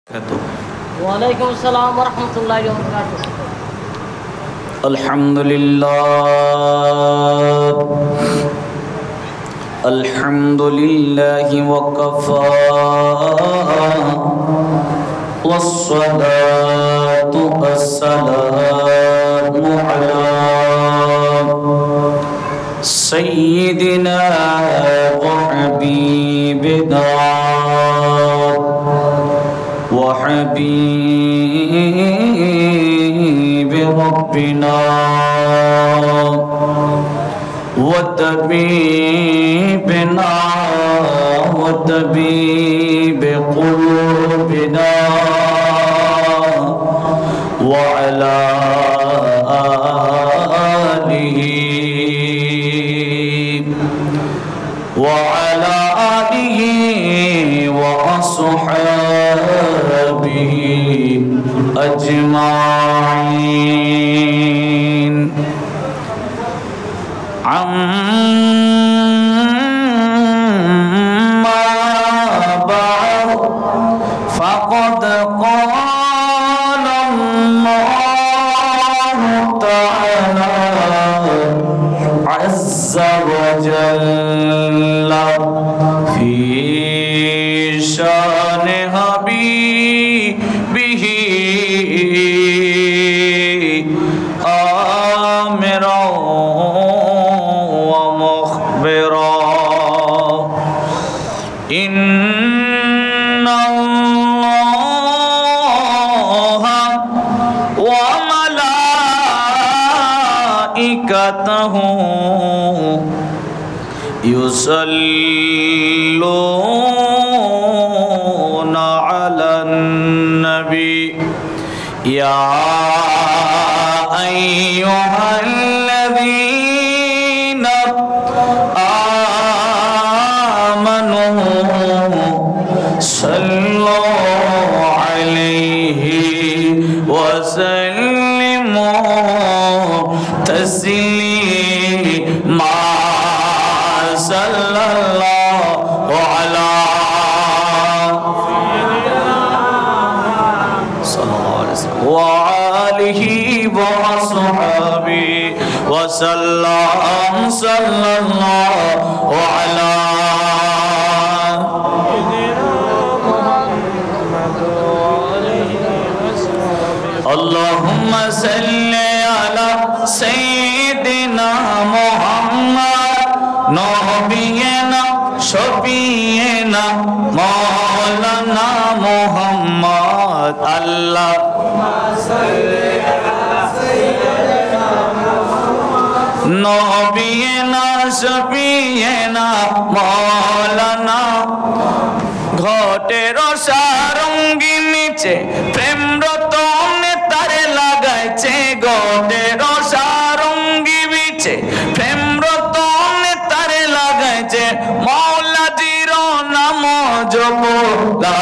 वालेकुम अस्सलाम वरहमतुल्लाहि वबरकातुहू। अल्हम्दुलिल्लाहि वकफ़ा वस्सलातु वस्सलामु अला सय्यिदिना व हबीबिना وحبيب ربنا وطبيبنا وطبيب قلوبنا وعلى آله وأصحابه أجمعين أما بعد فقد قال الله تعالى عز وجل في شان حبيبه آمرا ومخبرا إن الله وملائكته يصلون على النبي يا أيها الذين آمنوا صلوا عليه وسلموا تسليما صلى الله على وآله وصحبه وسلم صلى الله على اللهم صل على سيدنا محمد نبينا شفيعنا مولانا محمد اللهم صل على سيدنا محمد نبينا شفيعنا مولانا ঘটের সারঙ্গী নিচে প্রেম রতনে তারে লাগাইছে ঘটের সারঙ্গী বিচে প্রেম রতনে তারে লাগাইছে মাওলাজির নাম জপ লা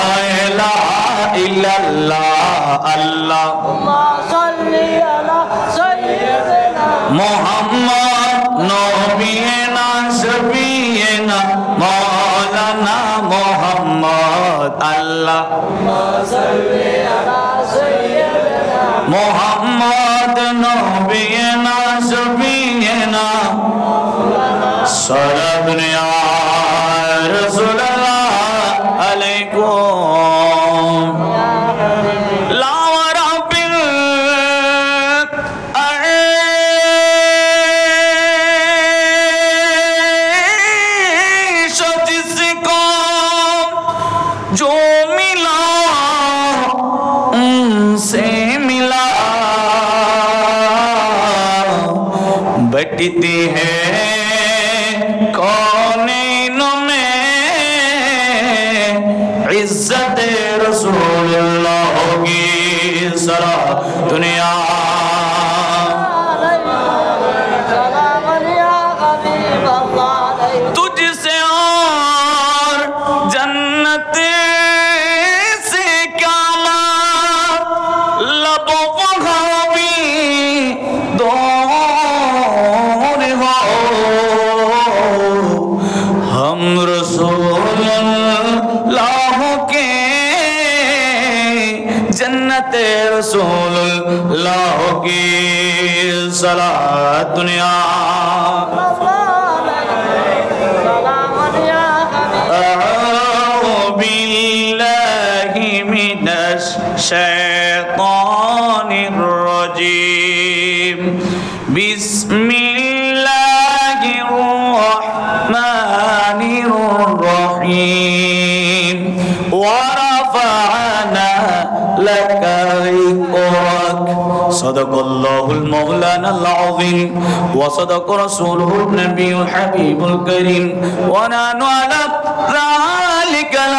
ইলাহা ইল্লাল্লাহ আল্লাহুম্মা সাল্লি আলা সাইয়্যিদিনা মুহাম্মদ নবিয়িনা শফিয়িনা মাওলানা মুহাম্মদ আল্লাহুম্মা সাল্লি আলা সাইয়্যিদিনা মুহাম্মদ নবিয়িনা শফিয়িনা সারা দুনিয়া রাসূলুল্লাহ আলাইকুম লা রাব্বিল আরশ जिसको जो मिला उनसे मिला बटती है कौनैनों में इज्जत रसूलुल्लाह होगी सारा दुनिया तुझसे और जन्नत से क्या लबों वहाँ भी दूर हो हम रसूलुल्लाह के जन्नते रसूलुल्लाह की सलात दुनिया शैतानिर रजीम बिस्मिल्लाहिर रहमानिर रहीम व रफ़अना लका ज़िक्रक सदक़ल्लाहुल मौलानाल अज़ीम व सदक़ रसूलुहुन नबियुल हबीबुल करीम व नहनु अला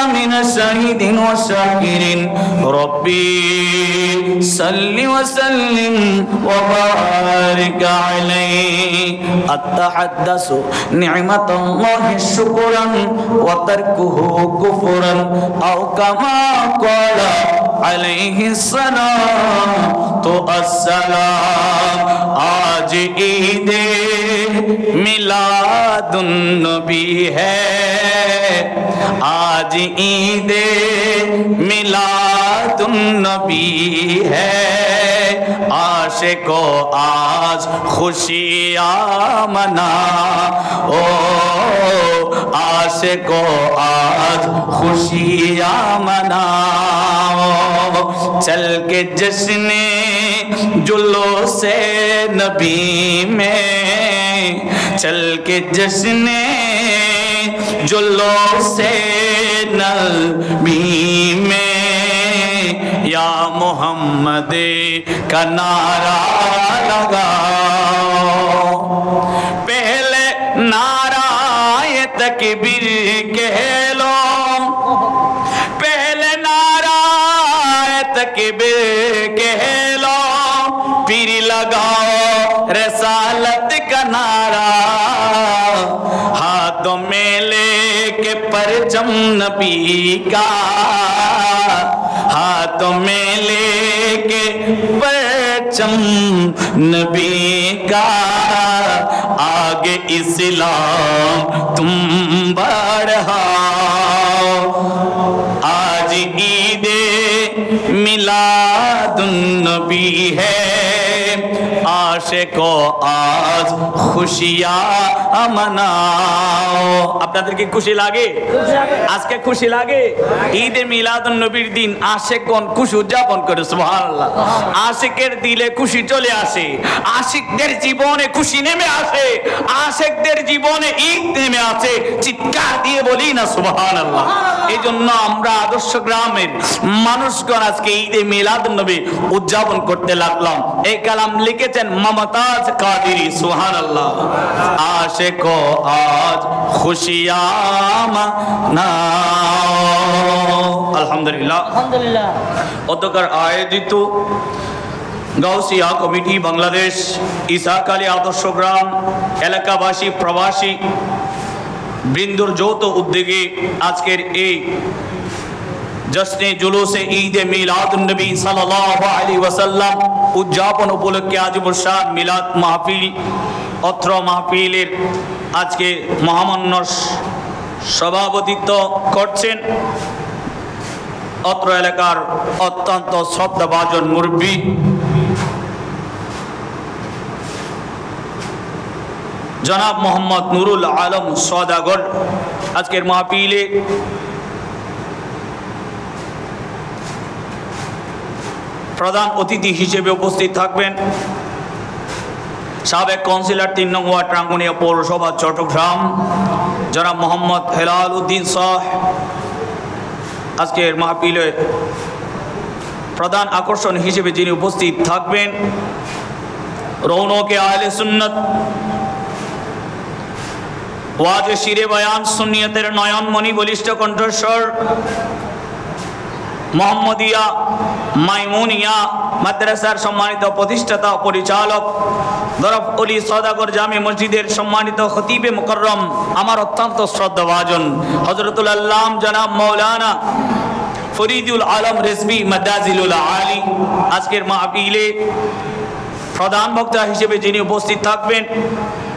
من الشهيدين والشاكرين ربي صل وسلم وبارك عليه أتحدث نعمة الله شكرا وتركه كفرا أو كما قال عليه الصلاة والسلام आज ईद मिलादुन नबी है आज ईद मिलादुन नबी है आशिको आज खुशियाँ मना ओ आशिको आज खुशियाँ मनाओ चल के जश्ने जुलूसे नबी में चल के जश्ने जुलूसे नबी में या मोहम्मद का नारा लगाओ पहले नारा ये तकबीर कह लो पहले नारा ये तकबीर कह लो फिर लगाओ रसालत का नारा हाथों में लेके परचम नबी का हाथों में लेके परचम नबी का आगे इस्लाम तुम बढ़ाओ आज ईद मिलादुन नबी है आशिको आज खुशियाँ मनाओ আপনাদেরকে খুশি লাগে আজকে খুশি লাগে ঈদে মিলাদুন নবীর দিন আশিকগণ খুশি উদযাপন করে সুবহানাল্লাহ আশিকের দিলে খুশি চলে আসে আশিকদের জীবনে খুশি নেমে আসে আশিকদের জীবনে ঈদ নেমে আসে চিৎকার দিয়ে বলি না সুবহানাল্লাহ এইজন্য আমরা আদর্শ গ্রামের মানুষগণ আজকে ঈদে মিলাদুন নবী উদযাপন করতে লাগলাম এই কালাম লিখেছেন মমতাজ কাদেরী সুবহানাল্লাহ আশিকো আজ খুশিয়াঁ মানাও আলহামদুলিল্লাহ আলহামদুলিল্লাহ অতঃকার আয়োজিত গাউসিয়া কমিটি বাংলাদেশ ইসাকালী আদর্শ গ্রাম এলাকাবাসী প্রবাসী বৃন্দর যৌথ উদ্যোগে আজকের এই জশ্নে জুলুসে ঈদে মিলাদুন নবী সাল্লাল্লাহু আলাইহি ওয়াসাল্লাম উদযাপন উপলক্ষে আজিমুল শান মিলাদ মাহফিল অত্র মাহফিলের আজকে মহামান্য সভাপতিত্ব করছেন অত্র এলাকার অত্যন্ত শ্রদ্ধাভাজন মুরব্বী জনাব মোহাম্মদ নুরুল আলম সওদাগর আজকের মাহফিলে প্রধান অতিথি হিসেবে উপস্থিত থাকবেন সাবেক কাউন্সিলর ৩ নং ওয়ার্ড রাঙ্গুনিয়া পৌরসভা চট্টগ্রাম জনাব মোহাম্মদ হেলাল উদ্দিন শাহ আজকের মাহফিলে প্রধান আকর্ষণ হিসেবে যিনি উপস্থিত থাকবেন রৌনকে আহলে সুন্নাত ওয়াজে শিরে বয়ান সুন্নিয়তের নয়নমণি বলিষ্ঠ কণ্ঠস্বর মোহাম্মদিয়া মাইমুনিয়া মাদ্রাসার সম্মানিত প্রতিষ্ঠাতা পরিচালক দরফ অলি সওদাগর জামে মসজিদের সম্মানিত খতিবে মুকররম আমার অত্যন্ত শ্রদ্ধাভাজন হযরতুল আল্লাম জনাব মাওলানা ফরিদুল আলম রিজভী মাদাজিলুল আলী আজকের মাহফিলে প্রধান বক্তা হিসেবে যিনি উপস্থিত থাকবেন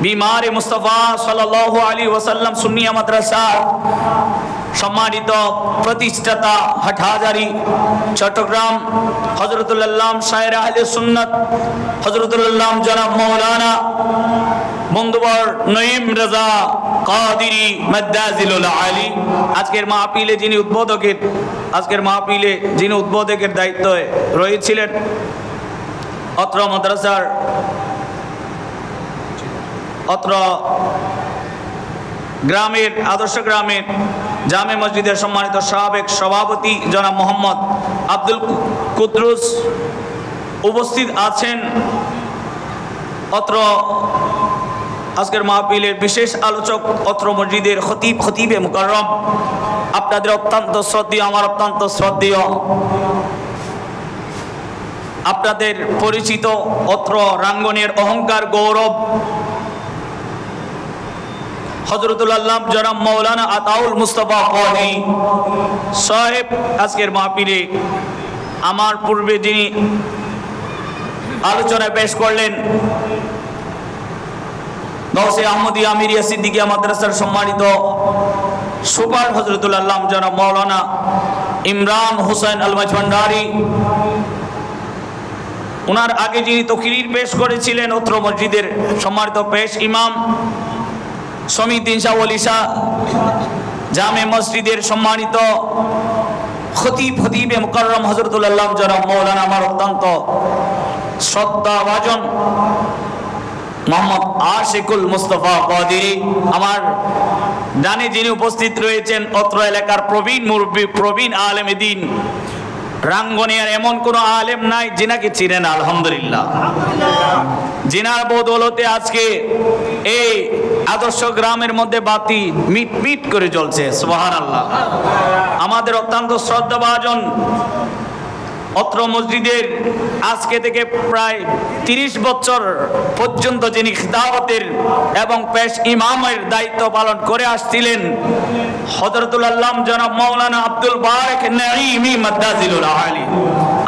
বিমারে মুস্তাফা সাল্লাল্লাহু আলাইহি ওয়াসাল্লাম সুন্নিয়া মাদ্রাসা সম্মানিত প্রতিষ্ঠাতা হাটহাজারী চট্টগ্রাম হযরতুল আল্লাহ শায়ের আহলে সুন্নাত হযরতুল আল্লাহ জনাব মাওলানা বন্ধুবর নঈম রাজা কাদেরী মাদ্দাজিলুল আলী আজকের মাহফিলে যিনি উদ্বোধকের দায়িত্বে রয়েছিলেন অত্র মাদ্রাসার অত্র গ্রামের আদর্শ গ্রামের জামে মসজিদের সম্মানিত সাবেক সভাপতি জনাব মোহাম্মদ আব্দুল কুদ্দুস উপস্থিত আছেন। অত্র আজকের মাহফিলের বিশেষ আলোচক অত্র মসজিদের খতিবে মুকাররম আপনাদের অত্যন্ত শ্রদ্ধেয়, আমার অত্যন্ত শ্রদ্ধেয়, আপনাদের পরিচিত অত্র রাঙ্গনের অহংকার গৌরব হযরতুল আল্লাহ জনাব মাওলানা আতাউল মুস্তাফা কাদরী সাহেব আজকের মাহফিলে আমার পূর্বে যিনি আলোচনায় পেশ করলেন গাউসে আহমদিয়া আমিরিয়া সিদ্দিকিয়া মাদ্রাসার সম্মানিত সুপার হযরতুল আল্লাহ জনাব মাওলানা ইমরান হোসেন আল মাঝভান্ডারী। ওনার আগে যিনি তকরির পেশ করেছিলেন অত্র মসজিদের সম্মানিত পেশ ইমাম সমিউদ্দিন শাহ ওলি শাহ জামে মসজিদের সম্মানিত খতিবে মুকাররম হযরতুল আল্লাহ জনাব মাওলানা আমার অত্যন্ত শ্রদ্ধাভাজন মোহাম্মদ আশিকুল মুস্তাফা কাদরী। আমার ডানে যিনি উপস্থিত রয়েছেন অত্র এলাকার প্রবীণ মুরব্বী, প্রবীণ আলেম দ্বীন, রাঙ্গনিয়ার এমন কোন আলেম নাই যিনাকে চিনেন আলহামদুলিল্লাহ, যিনার বদৌলতে আজকে এই আদর্শ গ্রামের মধ্যে বাতি মিট মিট করে জ্বলছে। সুবহানাল্লাহ। আমাদের অত্যন্ত শ্রদ্ধাভাজন অত্র মসজিদের আজকে থেকে প্রায় 30 বছর পর্যন্ত যিনি খিতাবতের এবং পেশ ইমামের দায়িত্ব পালন করে আসছিলেন হযরতুল আল্লাহ জনাব মাওলানা আব্দুল বারেক নাঈমি মাদ্দাজিলুল আলী।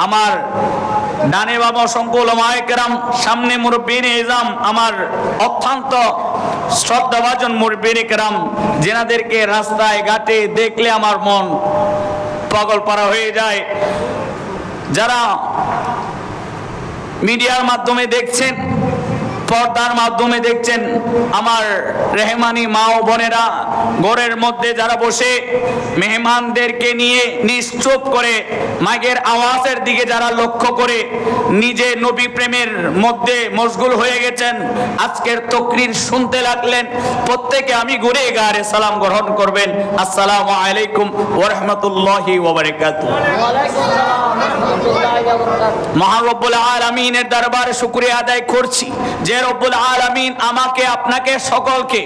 আমার ডানে বাবা অসংখ্য উলামায়ে কেরাম, সামনে মুরব্বিয়ে ইজাম, আমার অত্যন্ত শ্রদ্ধাভাজন মুরব্বিয়ে কেরাম, যেনাদেরকে রাস্তায় ঘাটে দেখলে আমার মন পাগল পারা হয়ে যায়। যারা মিডিয়ার মাধ্যমে দেখছেন, পর্দার মাধ্যমে দেখছেন, আমার রেহমানি মা ও বোনেরা ঘরের মধ্যে যারা বসে মেহমানদেরকে নিয়ে নিশ্চুপ করে মাইকের আওয়াজের দিকে যারা লক্ষ্য করে নিজে নবী প্রেমের মধ্যে মশগুল হয়ে গেছেন, আজকের তকরির শুনতে লাগলেন, প্রত্যেকে আমি ঘুরে গায়ে সালাম গ্রহণ করবেন। আসসালামু আলাইকুম ওয়া রাহমাতুল্লাহি ওয়া বারাকাতুহু। ওয়া আলাইকুম আসসালাম ওয়া রাহমাতুল্লাহি ওয়া বারাকাতুহু। মহান রব্বুল আলামিনের দরবারে শুকরিয়া আদায় করছি যে রব্বুল আলামিন আমাকে আপনাকে সকলকে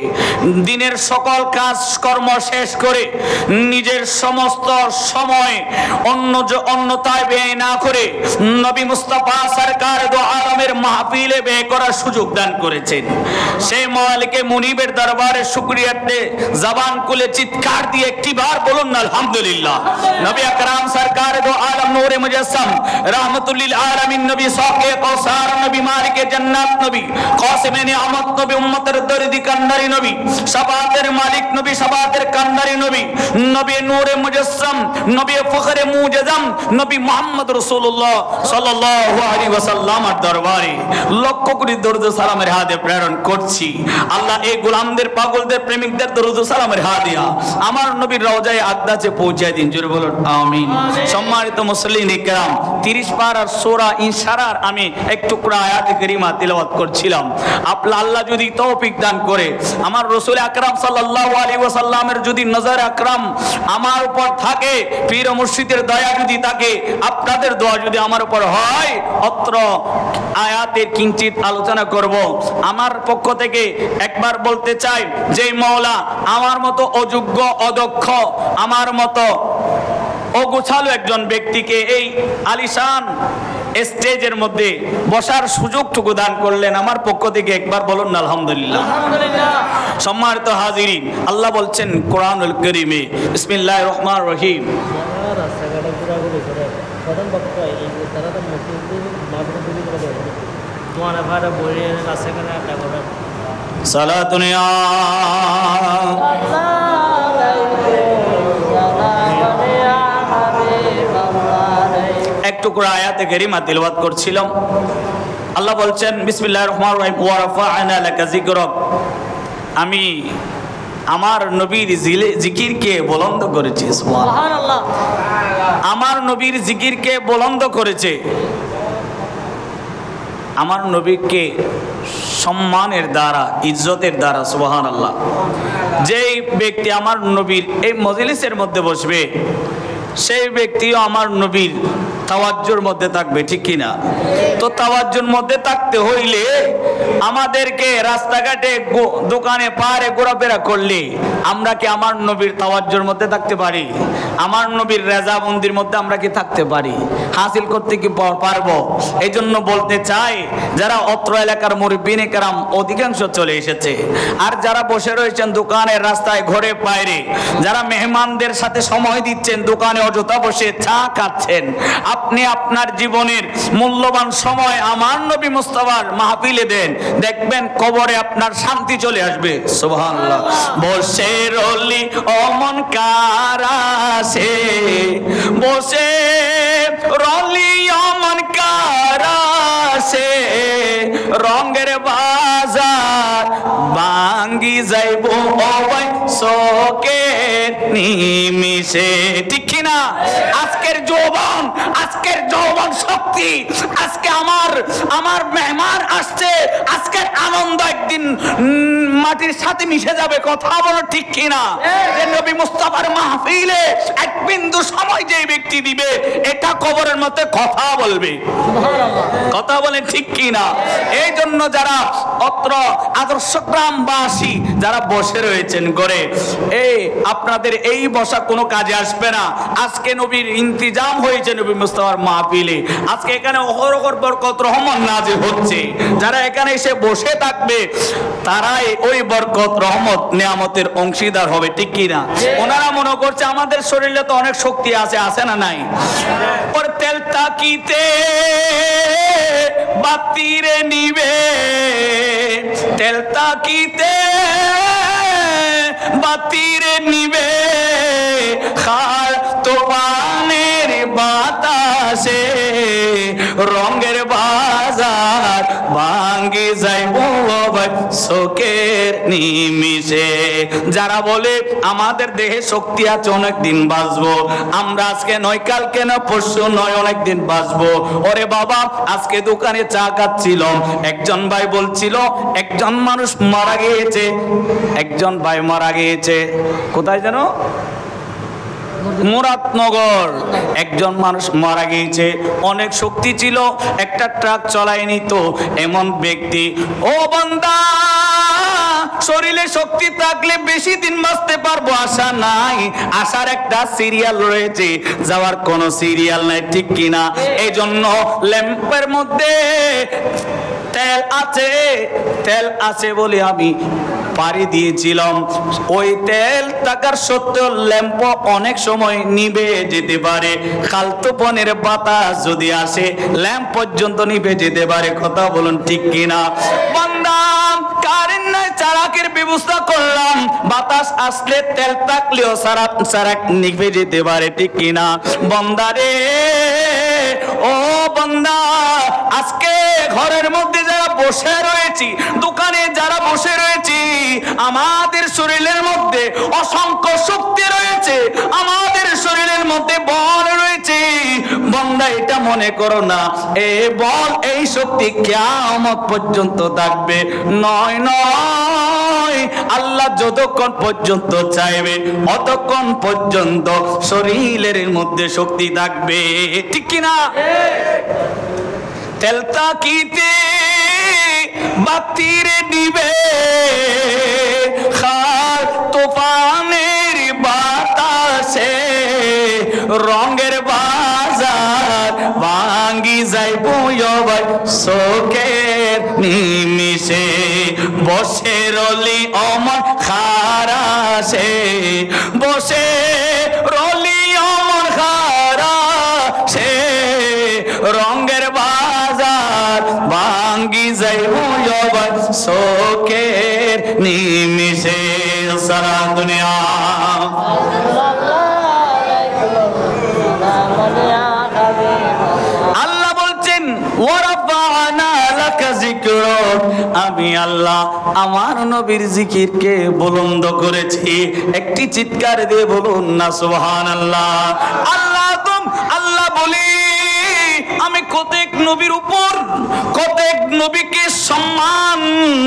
দিনের সকল কাজ কর্ম শেষ করে নিজের সমস্ত সময় অন্যতায় ব্যয় না করে নবী মুস্তাফা সরকার দো আলমের মাহফিলে ব্যয় করার সুযোগ দান করেছেন। সেই মালিকে মুনিবের দরবারে শুকরিয়াতে জবান খুলে চিৎকার দিয়ে একটিবার বলুন না আলহামদুলিল্লাহ। নবী আকরাম সরকার দো আলম নূরে মুজাসসাম রাহমাতুল লিল আলামিন, নবী সাকে কৌসার, নবী মালিকে জান্নাত, নবী কাসিমে নিয়ামত, নবী উম্মতের দরদি কান্দারি নবী, শাফাতের মালিক নবী, শাফাতের কান্দারি নবী, নবী নূরে মুজাসসাম, নবী ফখরে মুজাজ্জম, নবী মুহাম্মদ রাসূলুল্লাহ সাল্লাল্লাহু আলাইহি ওয়াসাল্লামের দরবারে লক্ষ কোটি দরুদ সালামের হাতে প্রেরণ করছি। আল্লাহ এই গোলামদের, পাগলদের, প্রেমিকদের দরুদ সালামের হাদিয়া আমার নবীর রওজায়ে আকদাসে পৌঁছায় দিন। জোরে বলুন আমিন। সম্মানিত মুসল্লিন ইকরাম, 30 পারার সূরা ইনশারার আমি এক টুকরা আয়াত কারিমা তিলাওয়াত করছিলাম। আল্লাহ যদি তৌফিক দান করে, আমার রাসূল আকরাম সাল্লাল্লাহু আলাইহি ওয়াসাল্লামের যদি নজর আকরাম আমার উপর থাকে, পীর ও মুর্শিদের দয়া যদি থাকে, আপনাদের দোয়া যদি আমার উপর হয়, অত্র আয়াতের কিঞ্চিত আলোচনা করব। আমার পক্ষ থেকে একবার বলতে চাই যে মাওলা আমার মতো অযোগ্য, অদক্ষ, আমার মতো অগোছালো একজন ব্যক্তিকে এই আলিশান স্টেজের মধ্যে বসার সুযোগটুকু দান করলেন, আমার পক্ষ থেকে একবার বলুন না আলহামদুলিল্লাহ। সম্মানিত হাজিরিন, আল্লাহ বলছেন কোরআনুল কারীমে, বিসমিল্লাহির রহমানির রহিম, সালাতুন ইয়া টুকরা আয়াতে কারিমা তিলাওয়াত করছিলাম। আল্লাহ বলছেন বিসমিল্লাহির রহমানির রহিম ওয়া রাফা'না লাকা যিকরাক, আমি আমার নবীর জিকিরকে বুলন্দ করেছি। সুবহানাল্লাহ। আমার নবীর জিকিরকে বুলন্দ করেছে, আমার নবীকে সম্মানের দ্বারা, ইজ্জতের দ্বারা। সুবহানাল্লাহ। যেই ব্যক্তি আমার নবীর এই মজলিসের মধ্যে বসবে সেই ব্যক্তিও আমার নবীর তাওয়াজ্জুর মধ্যে থাকবে, ঠিক কিনা? তো তাওয়াজ্জুর মধ্যে থাকতে হইলে আমাদেরকে রাস্তাঘাটে দোকানে পাহাড়ে ঘোরাফেরা করলে আমরা কি আমার নবীর তাওয়াজ্জুর মধ্যে থাকতে পারি? আমার নবীর রেজাবন্দির মধ্যে আমরা কি থাকতে পারি? হাসিল করতে কি পারবো? এই জন্য বলতে চাই, যারা অত্র এলাকার মুরব্বিনে কেরাম অধিকাংশ চলে এসেছে, আর যারা বসে রয়েছেন দোকানের রাস্তায় ঘরে বাইরে, যারা মেহমানদের সাথে সময় দিচ্ছেন, দোকানে অযথা বসে চা খাচ্ছেন, আপনি আপনার জীবনের মূল্যবান সময় আমার নবী মুস্তাফার মাহফিলে দেন, দেখবেন কবরে আপনার শান্তি চলে আসবে। সুবহানাল্লাহ। বসে রলি অমন কারাসে, বসে রলি অমন কারাসে, রঙের বাজার ভাঙ্গি যাইব ওই শোকের নিমিষে, ঠিক কিনা? আজকের যৌবন শক্তি, আজকে আমার মেহমান আসছে, আজকের আনন্দ একদিন মাটির সাথে মিশে যাবে। কথা বলো ঠিক কিনা? যে নবী মুস্তাফার মাহফিলে এক বিন্দু সময় যে ব্যক্তি দিবে, এটা কবরের মধ্যে কথা বলবে। কথা বলেন ঠিক কিনা? এই জন্য যারা অত্র আদর্শ গ্রামবাসী যারা বসে রয়েছেন ঘরে, এই আপনাদের এই বসা কোনো কাজে আসবে না। আজকে নবীর ইন্তিজাম হয়েছে নবী মুস্তাফার মাহফিলে, আজকে এখানে অহরহর বরকত রহমত নাজিল হচ্ছে। যারা এখানে এসে বসে থাকবে তারাই ওই বরকত রহমত নিয়ামতের অংশীদার হবে, ঠিক কিনা? ওনারা মনে করছে আমাদের শরীরে তো অনেক শক্তি আছে, আছে না নাই? ওর তেল তাকিতে বাতিরে নিবে, তেল তাকিতে বাতিরে নিবে, খাল তোফানের বাতাসে রঙের বাজার ভাঙ্গি যাইব শোকের নিমিষে। যারা বলে আমাদের দেহে শক্তি আছে, অনেক দিন বাঁচবো, আমরা আজকে নয় কালকে না পরশু নয় অনেক দিন বাঁচবো। ওরে বাবা, আজকে দোকানে চা খাচ্ছিলাম, একজন ভাই বলছিল একজন মানুষ মারা গিয়েছে, একজন ভাই মারা গিয়েছে কোথায় যেন মুরাদনগর, একজন মানুষ মারা গিয়েছে, অনেক শক্তি ছিল, একটা ট্রাক চলায় নিত এমন ব্যক্তি। ও বান্দা, শরীরে শক্তি থাকলে বেশি দিন বাঁচতে পারবো আশা নাই, আশার একটা সিরিয়াল রয়েছে, যাওয়ার কোনো সিরিয়াল নাই, ঠিক কিনা? এই জন্য ল্যাম্পের মধ্যে তেল আছে বলে আমি পাড়ি দিয়েছিলাম, ওই তেল থাকার সত্ত্বেও ল্যাম্প অনেক সময় নিভে যেতে পারে। খালতোপনের বাতাস যদি আসে ল্যাম্প পর্যন্ত নিভে যেতে পারে। কথা বলুন ঠিক কিনা? বান্দা, কারেন্ট নাই, চারাকের ব্যবস্থা করলাম, বাতাস আসলে তেল থাকলেও চারাক নিভে যেতে পারে, ঠিক কিনা? বান্দারে, ও বান্দা, আজকে ঘরের মধ্যে যারা বসে রয়েছি, দোকানে যারা বসে রয়েছি, আমাদের শরীরের মধ্যে অসংখ্য শক্তি রয়েছে, আমাদের শরীরের মধ্যে বল রয়েছে। বান্দা, এটা মনে করো না এ বল এই শক্তি কিয়ামত পর্যন্ত থাকবে, নয় নয়, আল্লাহ যতক্ষণ পর্যন্ত চাইবে অতক্ষণ পর্যন্ত শরীরের মধ্যে শক্তি থাকবে, ঠিক কিনা? তেল তাকিতে বাতিরে নিবে, খাল তুফানের বাতাসে রঙের বাজার ভাঙ্গি যাইব শোকের নিমিষে। বসে রলি অমন খারাসে, বসে রলি অমন খারাসে, রঙের বাজার ভাঙ্গি যাইব শোকের নিমিষে। সারা দুনিয়া ওয়া রাফা'না লাকা যিকরাক, আমি আল্লাহ আমার নবীর জিকিরকে বুলন্দ করেছি। একটি চিৎকার দিয়ে বলুন না সুবহানাল্লাহ। আল্লাহ বলি আমি কতক নবীর উপর কতক নবীকে সম্মান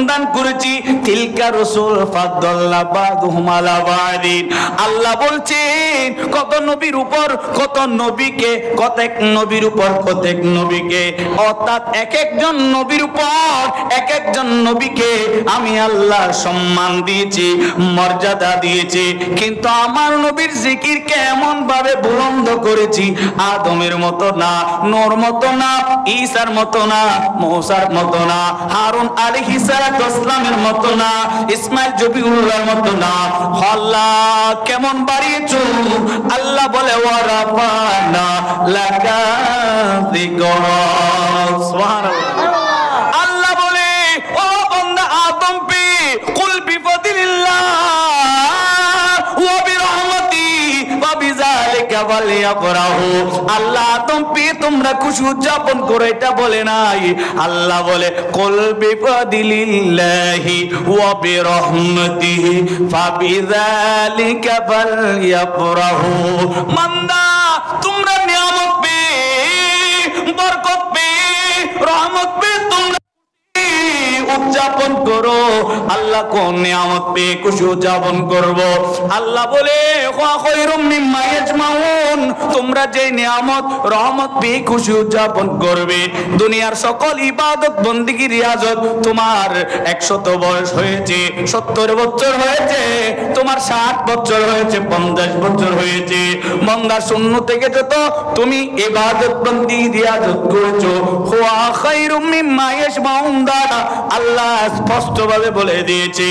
দান করেছি। তিলকা রাসূল ফাদ্দাল্লা বাদুহুম আলা বাদিন। আল্লাহ বলছেন কত নবীর উপর কত নবীকে, কতক নবীর উপর কতক নবীকে, অর্থাৎ এক একজন নবীর উপর এক একজন নবীকে আমি আল্লাহ সম্মান দিয়েছি, মর্যাদা দিয়েছি। কিন্তু আমার নবীর জিকিরকে এমন ভাবে বুলন্দ করেছি, আদমের মতো না, নূর মতো না, ঈসার মতো না, মূসার মতো না, হারুন আলাইহিস সালামের মতো না, ইসমাইল জবিউল্লাহর মতো না। আল্লাহ কেমন বাড়িয়েছো? আল্লাহ বলে ওয়া রাফা'না লাকা যিকরাক। সুবহানাল্লাহ। আল্লাহ বলে ও বান্দা আদম পে কুল বিফাদিলিল্লাহ ওয়া বিরহমাতি ওয়া বিযালিকা ফালইফরাহু। আল্লাহ আদম পে তোমরা খুশি উদযাপন করো এটা বলে নাই। আল্লাহ বলে কুল বিফাদিলিল্লাহি ওয়া বিরহমাতিহি ফাবিযালিকা ফালইফরাহু। বান্দা তোমরা নিয়ামত পে, বরকত পে, রহমত পে তোমরা উদযাপন করো। আল্লাহ কোন নিয়ামত পেয়ে খুশি উদযাপন করব? আল্লাহ বলে ওয়া খায়রুম মিম্মা ইয়াজমাউন, তোমরা যে নিয়ামত রহমত পেয়ে খুশি উদযাপন করবে। দুনিয়ার সকল ইবাদত বন্দেগী রিয়াজত তোমার 100 বয়স হয়েছে, 70 বছর হয়েছে, তোমার 60 বছর হয়েছে, 50 বছর হয়েছে, বান্দা শূন্য থেকে যত তুমি ইবাদত বন্দেগী রিয়াজত করেছো, ওয়া খায়রুম মিম্মা ইয়াজমাউন দ্বারা আল্লাহ স্পষ্ট ভাবে বলে দিয়েছে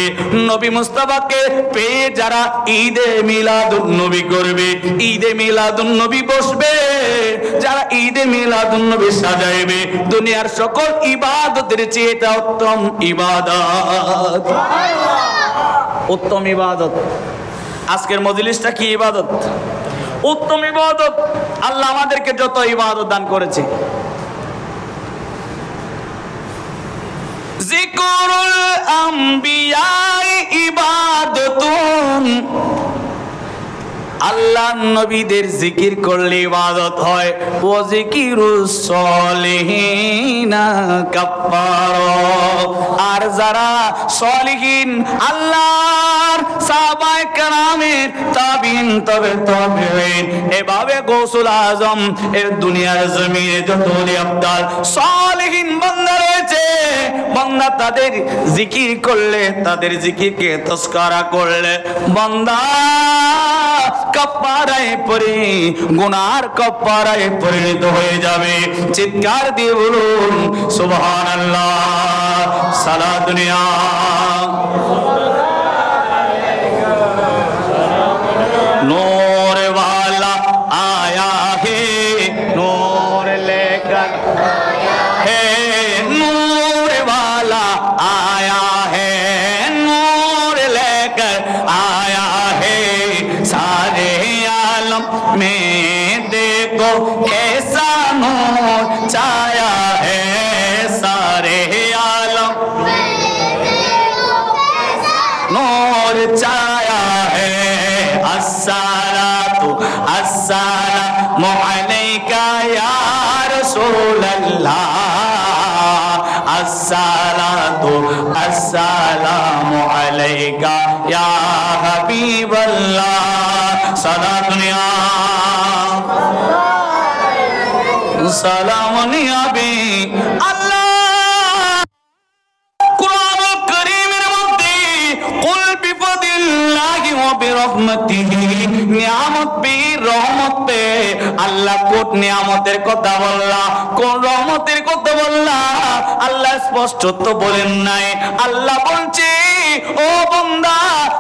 নবী মুস্তাফাকে পেয়ে যারা ঈদে মিলাদুন নবী করবে, ঈদে মিলাদুন নবী বসবে, যারা ঈদে মিলাদুন নবী সাজাইবে, দুনিয়ার সকল ইবাদতের চেয়ে এটা উত্তম ইবাদত। উত্তম ইবাদত। আজকের মজলিসটা কি ইবাদত? উত্তম ইবাদত। আল্লাহ আমাদেরকে যত ইবাদত দান করেছে, যিকরুল আম্বিয়াই ইবাদতুন, আল্লাহ নবীদের জিকির করলে ইবাদত হয়। ও যিকিরুস সলিহিনা কাফারা, আর যারা সলিহিন আল্লাহর সাহাবায়ে কেরামের তাবিঈন তবে তাবিঈন এভাবে গৌসুল আজম এর দুনিয়ার জমিনে যত ওলি আবদাল সলিহিন বান্দা রয়েছে, বান্দা তাদের জিকির করলে, তাদের জিকিরকে তাজকিরা করলে বান্দা কাফারায়ে পড়ে গুনার কাফারায়ে পরিণত হয়ে যাবে। চিৎকার দিয়ে বলুন সুবহানাল্লাহ। সারা দুনিয়া নূর वाला आया है, नूर लेकर है, नूर वाला आया है, नूर लेकर आया है, सारे आलम में देखो कैसा नूर छाया है, सारे आलम नूर छाया है। अस्सलातु अस्सलामु अलैका या रसूल अल्लाह, अस्सलातु अस्सलामु अलैका या हबीब अल्लाह। सारा दुनिया सलाम नबी अल्लाह। कुरानुल करीमेर मধ্যে কুল বিফাদিল্লাহি ওয়া বিরহমাতিহি, নিয়ামত পে রহমত পে আল্লাহ কোন নিয়ামতের কথা বললা, কোন রহমতের কথা বললা আল্লাহ স্পষ্ট তো বলেন নাই। আল্লাহ বলছে ও বান্দা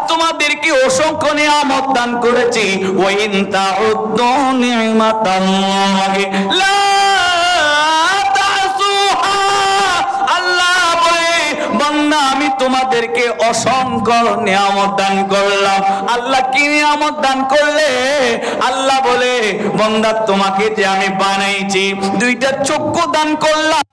তোমাদেরকে অসংখ্য নিয়ামত দান করেছি। ওয়া ইন তাউদ্দু নি'মাতাল্লাহি লা তাহসুহা, আল্লাহ বলে বান্দা আমি তোমাদেরকে অসংখ্য নিয়ামত দান করলাম। আল্লাহ কি নিয়ামত দান করলে? আল্লাহ বলে বান্দা তোমাকে যে আমি বানাইছি, দুইটা চক্ষু দান করলাম,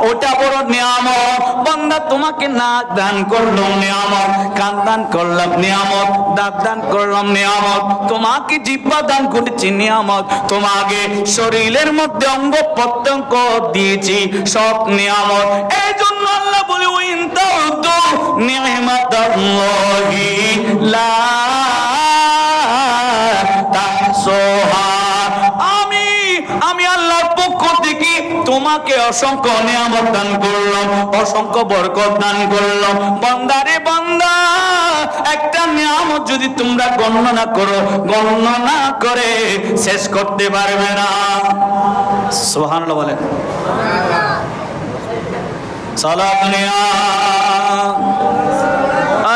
ওটা বড় নিয়ামত। বান্দা তোমাকে নাক দান করলাম নিয়ামত, কান দান করলাম নিয়ামত, দাঁত দান করলাম নিয়ামত, তোমাকে জিহ্বা দান করেছি নিয়ামত, তোমাকে শরীরের মধ্যে অঙ্গ প্রত্যঙ্গ দিয়েছি সব নিয়ামত। এই জন্য আল্লাহ বলে ওয়াইন তাউদু নি'মাতাল্লাহি লা তাহসুহা। আমি আল্লাহর পক্ষ থেকে তোমাকে অসংখ্য নিয়ামত দান করলাম, অসংখ্য বরকত দান করলাম। বান্দারে বান্দা, একটা নিয়ামত যদি তোমরা গণনা করো, গণনা করে শেষ করতে পারবে না। সুবহানাল্লাহ বলেন। সালাম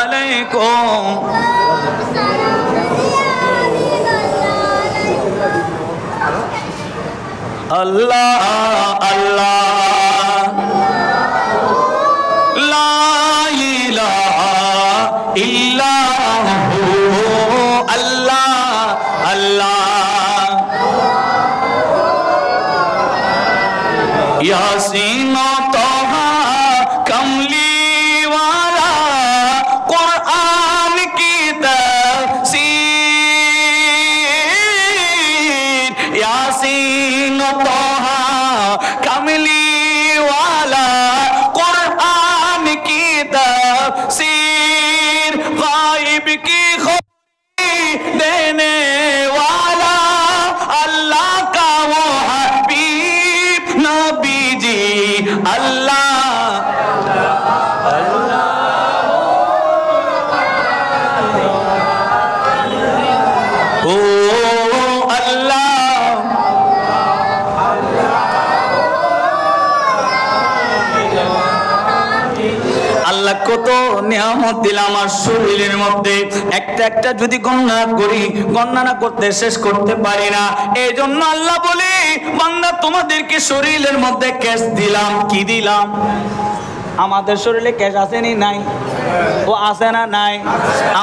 আলাইকুম। আল্লাহ আল্লাহ লা ইলাহা ইল্লাহু আল্লাহ আল্লাহ। ইয়াসিন তাহা কামলিওয়ালা কুরআন কি তাফসীর। ইয়াসিন তাহা কামলিওয়ালা কুরআন কি তাফসীর। গায়ব की खबर देने वाला अल्लाह का वो हबीब नबी जी अल्लाह ओ अल्लाह। আল্লাহ কত নিয়ামত দিলাম আমার শরীরের মধ্যে, একটা একটা যদি গণনা করি, গণনা না করতে শেষ করতে পারি না। এই জন্য আল্লাহ বলে বান্দা তোমাদেরকে শরীরের মধ্যে ক্যাশ দিলাম। কি দিলাম? আমাদের শরীরে ক্যাশ আছে নি? নাই। ও আছে না? নাই।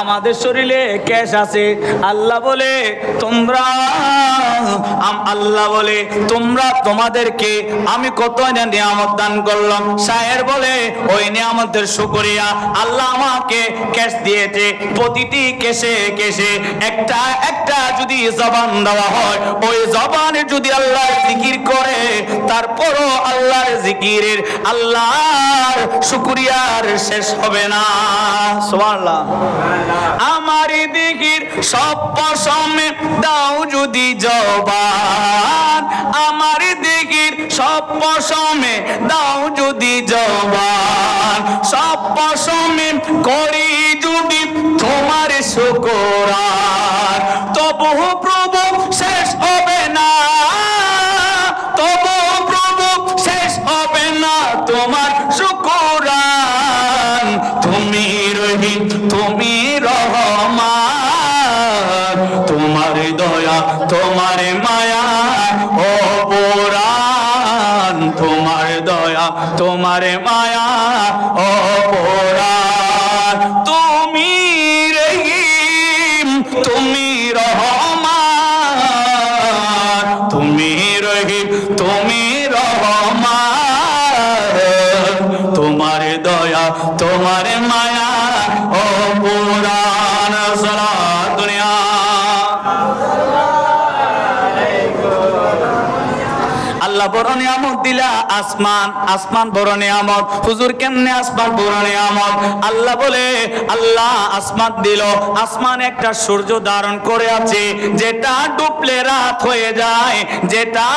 আমাদের শরীরে ক্যাশ আছে। আল্লাহ বলে তোমরা, আল্লাহ বলে তোমরা, তোমাদেরকে আমি কত নিয়ামত দান করলাম। শায়ের বলে ওই নিয়ামতের শুকরিয়া। আল্লাহ আমাকে ক্যাশ দিয়েছে, প্রতিটি কেশে কেশে একটা একটা যদি জবান দেওয়া হয়, ওই জবানে যদি আল্লাহর জিকির করে, তারপরও আল্লাহর জিকিরের, আল্লাহর শুকরিয়ার শেষ হবে না। সুবহানাল্লাহ। আমার দিকির সব পশমে দাও যদি জবান, আমার দিকির সব পশমে দাও যদি জবান, সব পশমে করি যদি তোমার শুকরান, তবু প্রভু শেষ হবে না, তবু প্রভু শেষ হবে না তোমার শুকরান। তুমি রহিম, তুমি রহমান, তোমার দয়া, তোমার মায়া অপরান, তোমার দয়া, তোমার মায়া অপরান। তুমি রহিম, তুমি রহমান, তুমি রহিম, তুমি রহমান, তোমার দয়া, তোমার মায়া অপরান। সালাত দুনিয়া আল্লাহ বড় নিয়ামত দিলা। আসমান, আসমান বড় নিয়ামত। হুজুর কেমনে আসমান বড় নিয়ামত? আল্লাহ বলে আল্লাহ আসমান দিল। আসমান একটা সূর্য ধারণ করে আছে, যেটা ডুবলে রাত হয়ে যায়, যেটা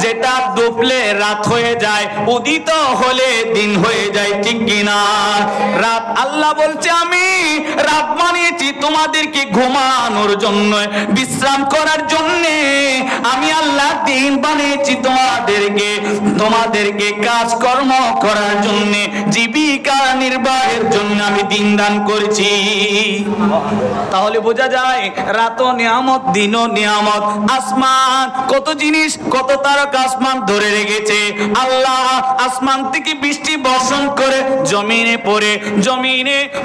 যেটা ডুবলে রাত হয়ে যায়, উদিত হলে দিন হয়ে যায়। ঠিক কিনা? রাত, আল্লাহ বলছে আমি রাত বানিয়েছি তোমাদেরকে ঘুমানোর জন্য, বিশ্রাম করার জন্য। আমি আল্লাহ দিন বানিয়েছি তোমাদেরকে, তোমাদেরকে কাজকর্ম করার জন্য, জীবিকা নির্বাহের জন্য আমি দিন দান করেছি। তাহলে বোঝা যায় রাতও নিয়ামত, দিনও নিয়ামত। আসমান কত জিনিস, কত তারকা আসমান ধরে রেখেছে। আল্লাহ আসমান থেকে বৃষ্টি বর্ষণ বর্ষণ করে জমিনে পড়ে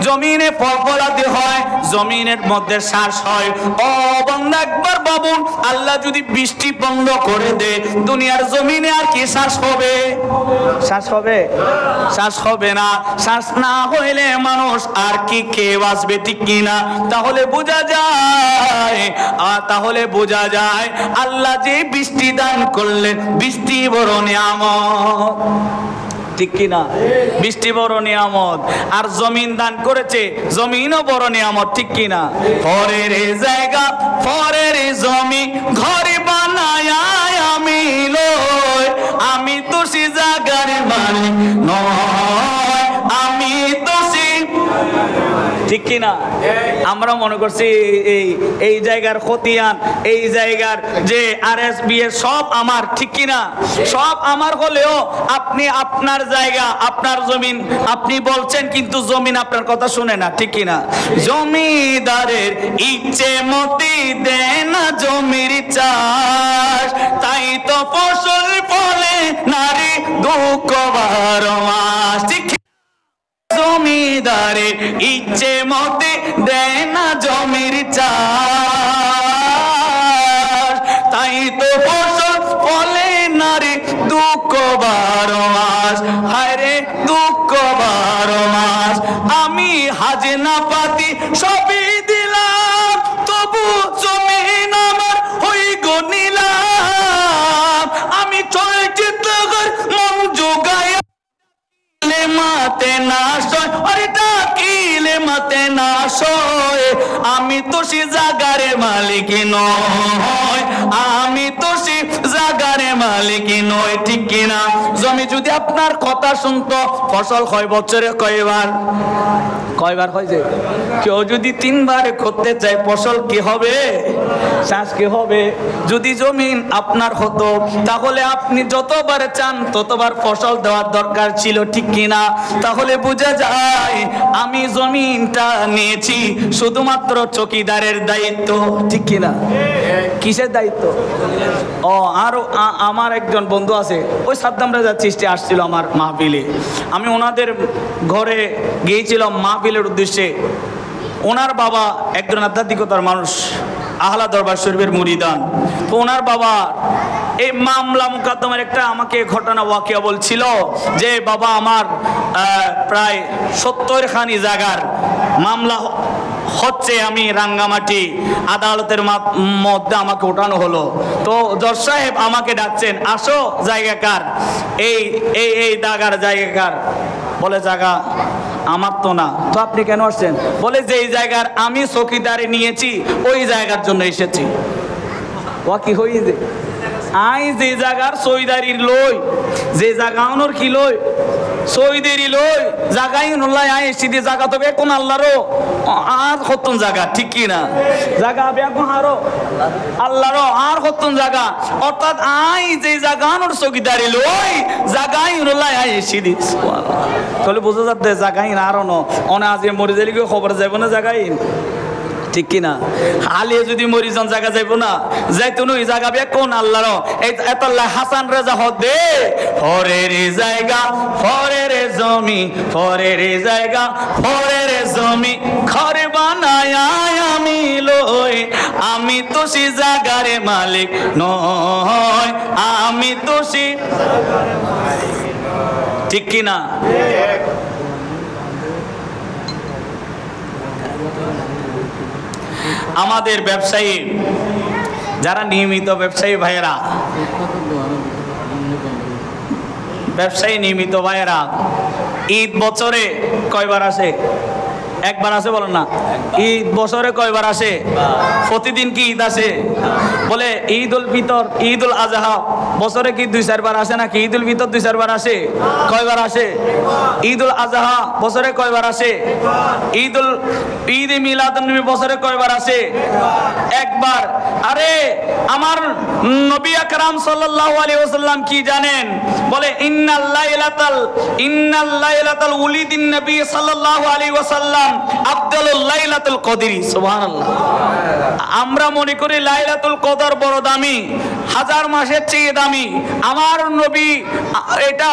জমিনে ফলাতে হয়, জমিনের মধ্যে শ্বাস হয়। ও বান্দা একবার ভাবুন, আল্লাহ যদি বৃষ্টি বন্ধ করে দে, দুনিয়ার জমিনে আর কি শ্বাস হবে? শ্বাস হবে? শ্বাস হবে না। শ্বাস না হইলে মানুষ আর কি খেয়ে বাঁচবে, ঠিক কিনা? তাহলে বোঝা যায় আল্লাহ যে বৃষ্টি দান করলেন, বৃষ্টি বড় নিয়ামত, ঠিক কিনা? বৃষ্টি বড় নিয়ামত। আর জমিন দান করেছে, জমিনও বড় নিয়ামত, ঠিক কিনা? পরের জায়গা পরের জমি ঘর বানায় আমি লই, আমি তো সে জায়গার মালিক নয়, আমি তো সে, ঠিক কিনা? আমরা মনে করছি এই জায়গার খতিয়ান, এই জায়গার যে RSBS সব আমার, ঠিক কিনা? সব আমার হলেও আপনি আপনার জায়গা, আপনার জমিন আপনি বলছেন, কিন্তু জমিন আপনার কথা শুনে না, ঠিক কিনা? জমিদারের ইচ্ছে মতি দেয় না জমির চাষ, তাই তো ফসল ফলে নারী দুঃখ 12 মাস, ঠিক? জমিদারের ইচ্ছে মতে দেয় না জমির চাষ, তাই তো ফসল ফলে নারী দুঃখ 12 মাস, হায়রে দুঃখ 12 মাস। আমি হাজনা পাতি সবই দিলাম, তবু জমিন আমার হই গনিলাম, আমি চলচিত্র মন যোগায় মাতে না সয়, আরে ডাকিলে মাতে না সয়, আমি তো সে জাগারে মালিক নয়, আমি তো সে জাগারে মালিক নয়, ঠিক কিনা? জমি যদি আপনার কথা শুনতো, ফসল হয় বছরে কয়বার হয় যে? কেউ যদি 3 বার করতে চায়, ফসল কি হবে? শ্বাস কি হবে? যদি জমিন আপনার হতো, তাহলে আপনি যতবার চান ততবার ফসল দেওয়ার দরকার ছিল, ঠিক কিনা? তাহলে বোঝা যায় আমি জমিনটা নিয়েছি শুধুমাত্র চকিদারের দায়িত্ব, ঠিক কিনা? কিসের দায়িত্ব? ও আর আমার একজন বন্ধু আছে, ওই সাদ্দাম রাজা চিস্তি আসছিল আমার মাহফিলে, আমি ওনাদের ঘরে গিয়েছিলাম মাহফিলের উদ্দেশ্যে। ওনার বাবা একজন আধ্যাত্মিকতার মানুষ, আহলা দরবার শরীফের মুরিদান। তো ওনার বাবা এই মামলা মুকদ্দমার একটা আমাকে ঘটনা ওয়াকিয়া বলছিল যে বাবা আমার প্রায় 70 খানি জায়গার মামলা হচ্ছে, আমি রাঙ্গামাটি আদালতের মধ্যে আমাকে ওঠানো হলো। তো জজ সাহেব আমাকে ডাকছেন, আসো জায়গাকার, এই দাগার জায়গাকার। বলে জায়গা আমার তো না। তো আপনি কেন আসছেন? বলে যে এই জায়গার আমি চৌকিদারি নিয়েছি, ওই জায়গার জন্য এসেছি। ও কি হইছে? আই যে জায়গার সৈদারি লই, যে জায়গা আনোর কি লই, সৈদেরি লই, জায়গাই নলাই আই সিধে জায়গা তবে কোন আল্লাহরও আর হতন জায়গা, ঠিক কি না? জায়গা বেকন আরো আল্লাহরও আর হতন জায়গা, অর্থাৎ আই যে জায়গা আনোর চৌকিদারি লই, জায়গাই নলাই আই সিধে। তাহলে বোঝা যাচ্ছে জায়গাই না আরো অনে আজ মরে যাইলে কেউ খবর যাইব না জায়গায়, ঠিক কিনা? হালিয়ে যদি মরিজন জায়গা যাইব না, যাইতো ওই জায়গা বে কোন আল্লাহর এত হাসান রেজা হদে ফরের জায়গা ফরের জমি, ফরের জায়গা ফরের জমি, ঘর বানায় আমি লই, আমি তো সে জায়গার মালিক নয়, আমি তো সে, ঠিক কিনা? আমাদের ব্যবসায়ী যারা নিয়মিত ব্যবসায়ী ভাইয়েরা, ব্যবসায়ী নিয়মিত ভাইয়েরা, ঈদ বছরে কয়বার আসে? একবার আসে বলেন না? ঈদ বছরে কয়বার আসে? প্রতিদিন কি ঈদ আসে? বলে ঈদ উল ফিতর, ঈদ উল আজহা বছরে কি 2-4 বার আসে নাকি? ঈদ উল ফিতর 2-4 বার আসে? কয়বার আসে? ঈদ উল আজহা বছরে কয়বার আসে? ঈদ মিলাদুন নবী বছরে কয়বার আসে? একবার। আরে আমার নবী আকরাম সাল্লাল্লাহু আলাইহি ওয়াসাল্লাম কি জানেন? বলে ইন্নাল লাইলাতাল উলিদিন নবী সাল্লাল্লাহু আলাইহি ওয়াসাল্লাম কারাম আফদালুল লাইলাতুল কদর। সুবহানাল্লাহ। আমরা মনে করি লাইলাতুল কদর বড় দামি, হাজার মাসের চেয়ে দামি। আমার নবী এটা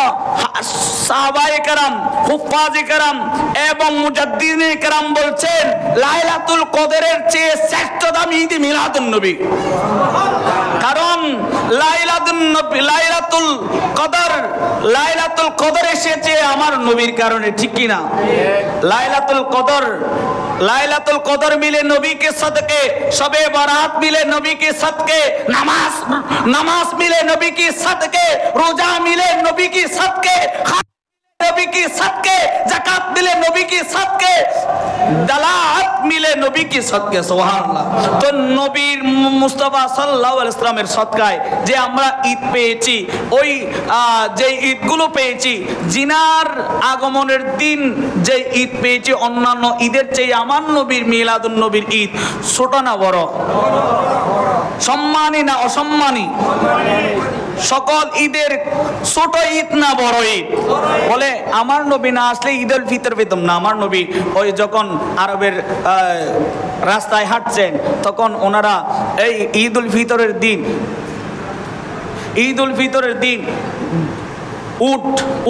সাহাবায়ে কেরাম, হুফাজে কেরাম এবং মুজাদ্দিদিনে কেরাম বলছেন লাইলাতুল কদরের চেয়ে শ্রেষ্ঠ দামি ঈদ মিলাদুন নবী। কারণ লাইলাতুল কদর এসেছে আমার নবীর কারণে, ঠিক কি না? লাইলাতুল কদর মিলে নবীকে সদকে, শবে বারাত মিলে নবীকে সদকে, নামাজ মিলে নবীকে সদকে, রোজা মিলে নবীকে সদকে, नबी की सदके, ज़कात मिले नबी की सदके, दलात मिले नबी की सदके। सुबहानाल्लाह। तो नबीर मुस्तफा सल्लल्लाहु अलैहि वसल्लमेर सदकाय जे আমরা ঈদ পেয়েছি, ওই যে ঈদগুলো পেয়েছি, জিনার আগমনের দিন যে ঈদ পেয়েছি, অন্যান্য ঈদের চেয়ে আমার নবীর মিলাদুন নবীর ঈদ ছোট না বড়? সম্মানী না অসম্মানী? সকল ঈদের ছোট ঈদ না বড় ঈদ? বলে আমার নবী না আসলে ঈদুল ফিতর পেতাম না। আমার নবী ওই যখন আরবের রাস্তায় হাঁটছেন তখন ওনারা এই ঈদুল ফিতরের দিন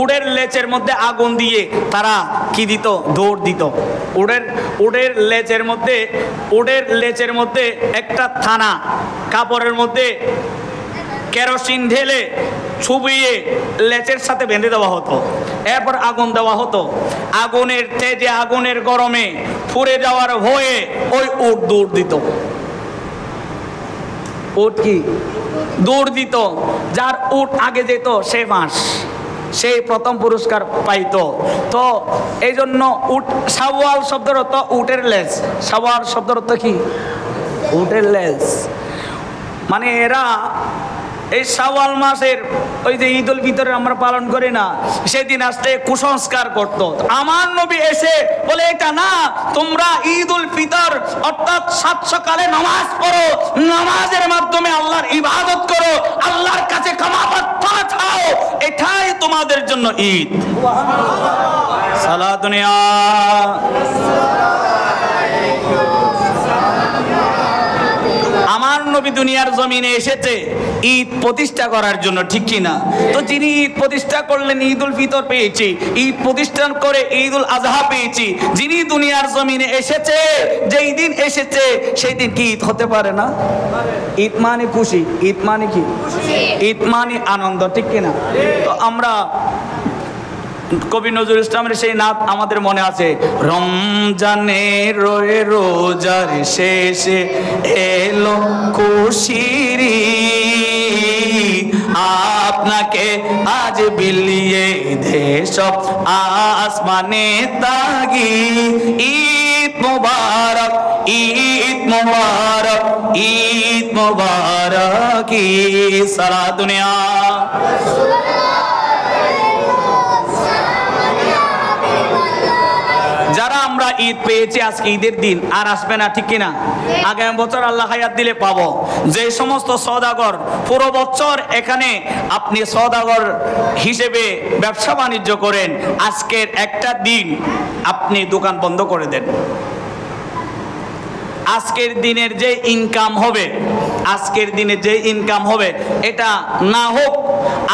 উটের লেজের মধ্যে আগুন দিয়ে তারা কি দিত? দৌড় দিত। উটের লেজের মধ্যে একটা থানা কাপড়ের মধ্যে কেরোসিন ঢেলে ছুবিয়ে লেজের সাথে বেঁধে দেওয়া হতো, এরপর আগুন দেওয়া হতো। আগুনের তেজে, আগুনের গরমে পুড়ে যাওয়ার ভয়ে ওই উট দৌড় দিত। উট কি দৌড় দিত? যার উট আগে যেত সেই প্রথম পুরস্কার পাইতো। তো এই জন্য উট, শাওয়াল শব্দের অর্থ উটের লেজ। শাওয়াল শব্দের অর্থ কি? উটের লেজ। মানে এরা এই শাওয়াল মাসের ওই যে ঈদুল ফিতর আমরা পালন করি না, সেদিন আসলে কুসংস্কার করত। আমার নবী এসে বলে এটা না, তোমরা ঈদুল ফিতর অর্থাৎ সাত সকালে নামাজ পড়ো, নামাজের মাধ্যমে আল্লাহর ইবাদত করো, আল্লাহর কাছে ক্ষমা প্রার্থনা চাও, এটাই তোমাদের জন্য ঈদ। সালাতুন ইয়া আমার নবী দুনিয়ার জমিনে এসেছে ঈদ প্রতিষ্ঠা করার জন্য, ঠিক কি না? তো যিনি ঈদ প্রতিষ্ঠা করলেন, ঈদুল ফিতর পেয়েছি, ঈদ প্রতিষ্ঠান করে ঈদুল আজহা পেয়েছি। যিনি দুনিয়ার জমিনে এসেছে, যেই দিন এসেছে সেই দিন কি ঈদ হতে পারে না? ঈদ মানে খুশি, ঈদ মানে কি? ঈদ মানে আনন্দ, ঠিক কি না? তো আমরা কবি নজরুল ইসলামের সেই নাত আমাদের মনে আছে, রমজানের রোজার শেষে এলো খুশির ঈদ, আপনাকে আজ বিলিয়ে দে সব আসমানে তাগি, ঈদ মুবারক, ঈদ মুবারক, ঈদ মুবারক, সারা দুনিয়া। যারা আমরা ঈদ পেয়েছি আজকে ঈদের দিন আর আসবে না, ঠিক কিনা? আগামী বছর আল্লাহ হায়াত দিলে পাবো। যে সমস্ত সওদাগর পুরো বছর এখানে আপনি সওদাগর হিসেবে ব্যবসা বাণিজ্য করেন, আজকের একটা দিন আপনি দোকান বন্ধ করে দেন। আজকের দিনের যে ইনকাম হবে এটা না হোক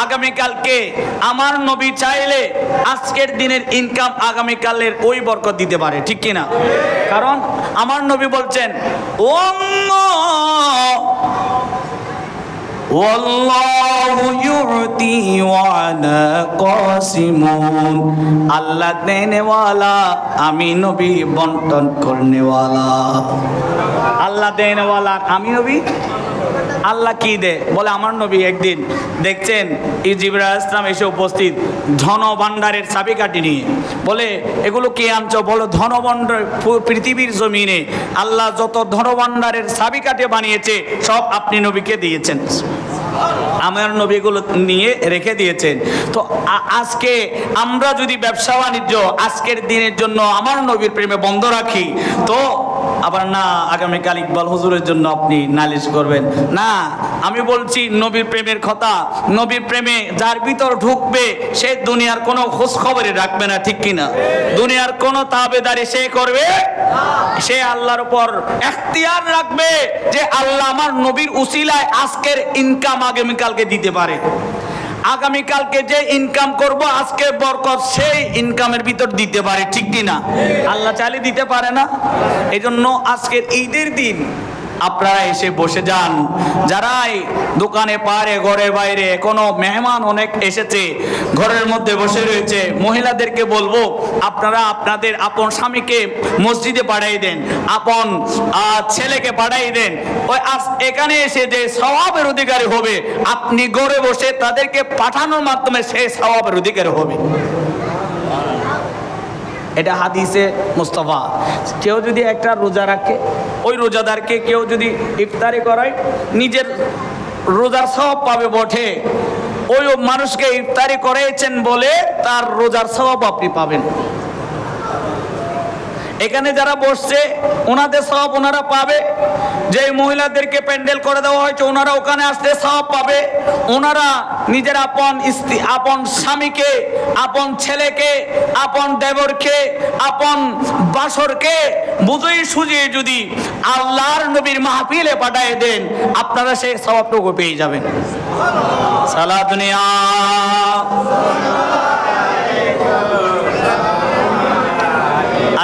আগামীকালকে। আমার নবী চাইলে আজকের দিনের ইনকাম আগামীকালের ওই বরকত দিতে পারে, ঠিক কিনা? কারণ আমার নবী বলছেন আল্লাহ দেনেওয়ালা, আমি নবী বন্টন করনেওয়ালা। আল্লাহ দেনেওয়ালা, আমি নবী। আল্লাহ কি দে? বলে আমার নবী একদিন দেখছেন জিবরাইল আলাইহিস সালাম এসে উপস্থিত ধন ভান্ডারের চাবিকাঠি নিয়ে। বলে এগুলো কে আনছো? বলো ধন ভান্ডার, পৃথিবীর জমিনে আল্লাহ যত ধন ভান্ডারের চাবিকাঠি বানিয়েছে সব আপনি নবীকে দিয়েছেন। আমার নবী এগুলো নিয়ে রেখে দিয়েছেন। তো আজকে আমরা যদি ব্যবসা বাণিজ্য আজকের দিনের জন্য আমার নবীর প্রেমে বন্ধ রাখি, তো আবার না আগামীকাল ইকবাল হুজুরের জন্য আপনি নালিশ করবেন না। আমি বলছি নবীর প্রেমের কথা। নবীর প্রেমে যার ভিতর ঢুকবে সে দুনিয়ার কোনো খোঁজ খবরই রাখবে না, ঠিক কিনা? দুনিয়ার কোনো তাবেদারি সে করবে, সে আল্লাহর উপর এখতিয়ার রাখবে যে আল্লাহ আমার নবীর উসিলায় আজকের ইনকাম আগামীকালকে দিতে পারে। আগামীকালকে যে ইনকাম করব আজকে বরকত সেই ইনকামের ভিতর দিতে পারে, ঠিক কিনা? আল্লাহ চাইলে দিতে পারে না? এই জন্য আজকের ঈদের দিন আপনারা এসে বসে যান। যারাই দোকানে পারে ঘরের বাইরে, কোনো মেহমান অনেক এসেছে ঘরের মধ্যে বসে রয়েছে, মহিলাদেরকে বলবো আপনারা আপনাদের আপন স্বামীকে মসজিদে পাঠাই দেন, আপন ছেলেকে পাঠাই দেন। ওই এখানে এসে যে সওয়াবের অধিকারী হবে, আপনি ঘরে বসে তাদেরকে পাঠানোর মাধ্যমে সেই সওয়াবের অধিকারী হবে। এটা হাদিসে মুস্তাফা। কেউ যদি একটা রোজা রাখে, ওই রোজাদারকে কেউ যদি ইফতারি করায়, নিজের রোজার সওয়াব পাবে বটে। ওই মানুষকে ইফতারি করেছেন বলে তার রোজার সওয়াব আপনি পাবেন। এখানে যারা বসছে ওনাদের সওয়াব ওনারা পাবে। যে মহিলাদেরকে প্যান্ডেল করে দেওয়া হয়েছে ওনারা ওখানে আসতে সওয়াব পাবে। ওনারা নিজের আপন স্ত্রী, আপন স্বামীকে, আপন ছেলেকে, আপন দেবরকে, আপন বাসরকে বুঝিয়ে সুঝিয়ে যদি আল্লাহর নবীর মাহফিলে পাঠিয়ে দেন, আপনারা সেই সওয়াবটুকু পেয়ে যাবেন। সালা দুনিয়া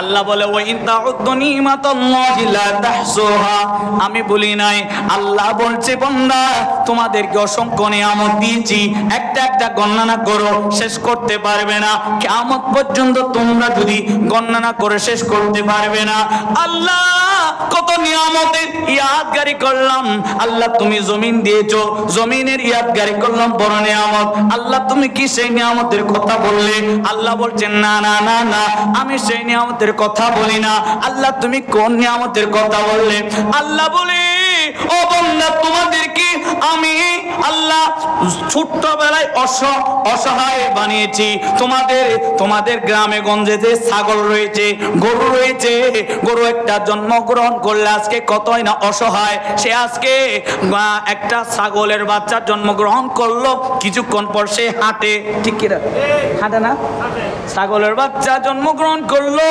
আল্লাহ বলে আমি বলি নাই, আল্লাহ বলছে বান্দা তোমাদেরকে অসংখ্য নিয়ামত দিয়েছি, একটা একটা গণনা করো, শেষ করতে পারবে না। কিয়ামত পর্যন্ত তোমরা যদি গণনা করে শেষ করতে পারবে না। আল্লাহ কত নিয়ামতের ইয়াদগারি করলাম। আল্লাহ তুমি জমিন দিয়েছো, জমিনের ইয়াদগারি করলাম, বড় নিয়ামত। আল্লাহ তুমি কি সেই নিয়ামতের কথা বললে? আল্লাহ বলছেন না না না না, আমি সেই নিয়ামতের কথা বলি না। আল্লাহ তুমি কোন নিয়ামতের কথা বললে? আল্লাহ বলে ও বান্দা তোমাদেরকে আমি আল্লাহ ছোট্টবেলায় অসহায় বানিয়েছি। তোমাদের গ্রামে গঞ্জে যে ছাগল রয়েছে, গরু রয়েছে, গরু একটা জন্মগ্রহণ করলে আজকে কতই না অসহায়। সে আজকে একটা ছাগলের বাচ্চা জন্মগ্রহণ করলো, কিছুক্ষণ পর সে হাঁটে, ঠিক কিনা? হাঁটে না? ছাগলের বাচ্চা জন্মগ্রহণ করলো,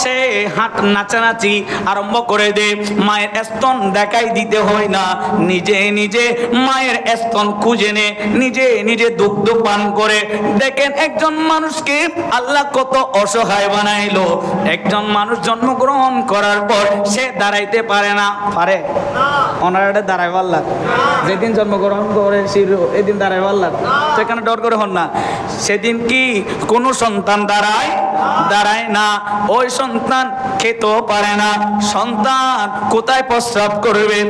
সে নাচানাচি আরম্ভ করে দে। মায়ের স্তন দেখাই দিতে হয় না, নিজে নিজে মায়ের স্তন খুঁজে নে, নিজে নিজে দুগ্ধ পান করে। দেখেন একজন মানুষকে আল্লাহ কত অসহায় বানাইলো। একজন মানুষ জন্মগ্রহণ করার পর সে দাঁড়াইতে পারে না, পারে? ওনারা দাঁড়ায় পারলাম, যেদিন জন্মগ্রহণ করে এদিন দাঁড়ায় পারলাম, সেখানে ডর করে হন না। সেদিন কি কোনো সন্তান দাঁড়ায় না, ওই সন্তান খেতেও পারে না, সন্তান কোথায় প্রস্রাব করবে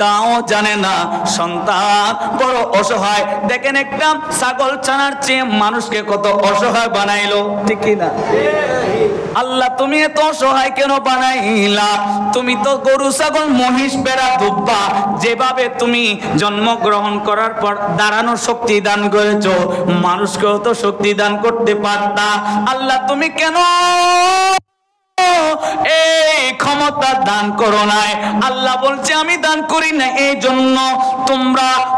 তাও জানে না, সন্তান বড় অসহায়। দেখেন একটা ছাগল ছানার চেয়ে মানুষকে কত অসহায় বানাইলো, ঠিক কিনা? আল্লাহ তুমি এত অসহায় কেন বানাইলা? তুমি তো গরু ছাগল মহিষ বেড়া দুব্বা যেভাবে তুমি জন্মগ্রহণ করার পর দাঁড়ানোর শক্তি দান করেছো, মানুষকেও তো শক্তি দান করতে পারতা। আল্লাহ তুমি কেন এই ক্ষমতা দান করো নাই? আল্লাহ বলছে আমি দান করি না, এই জন্য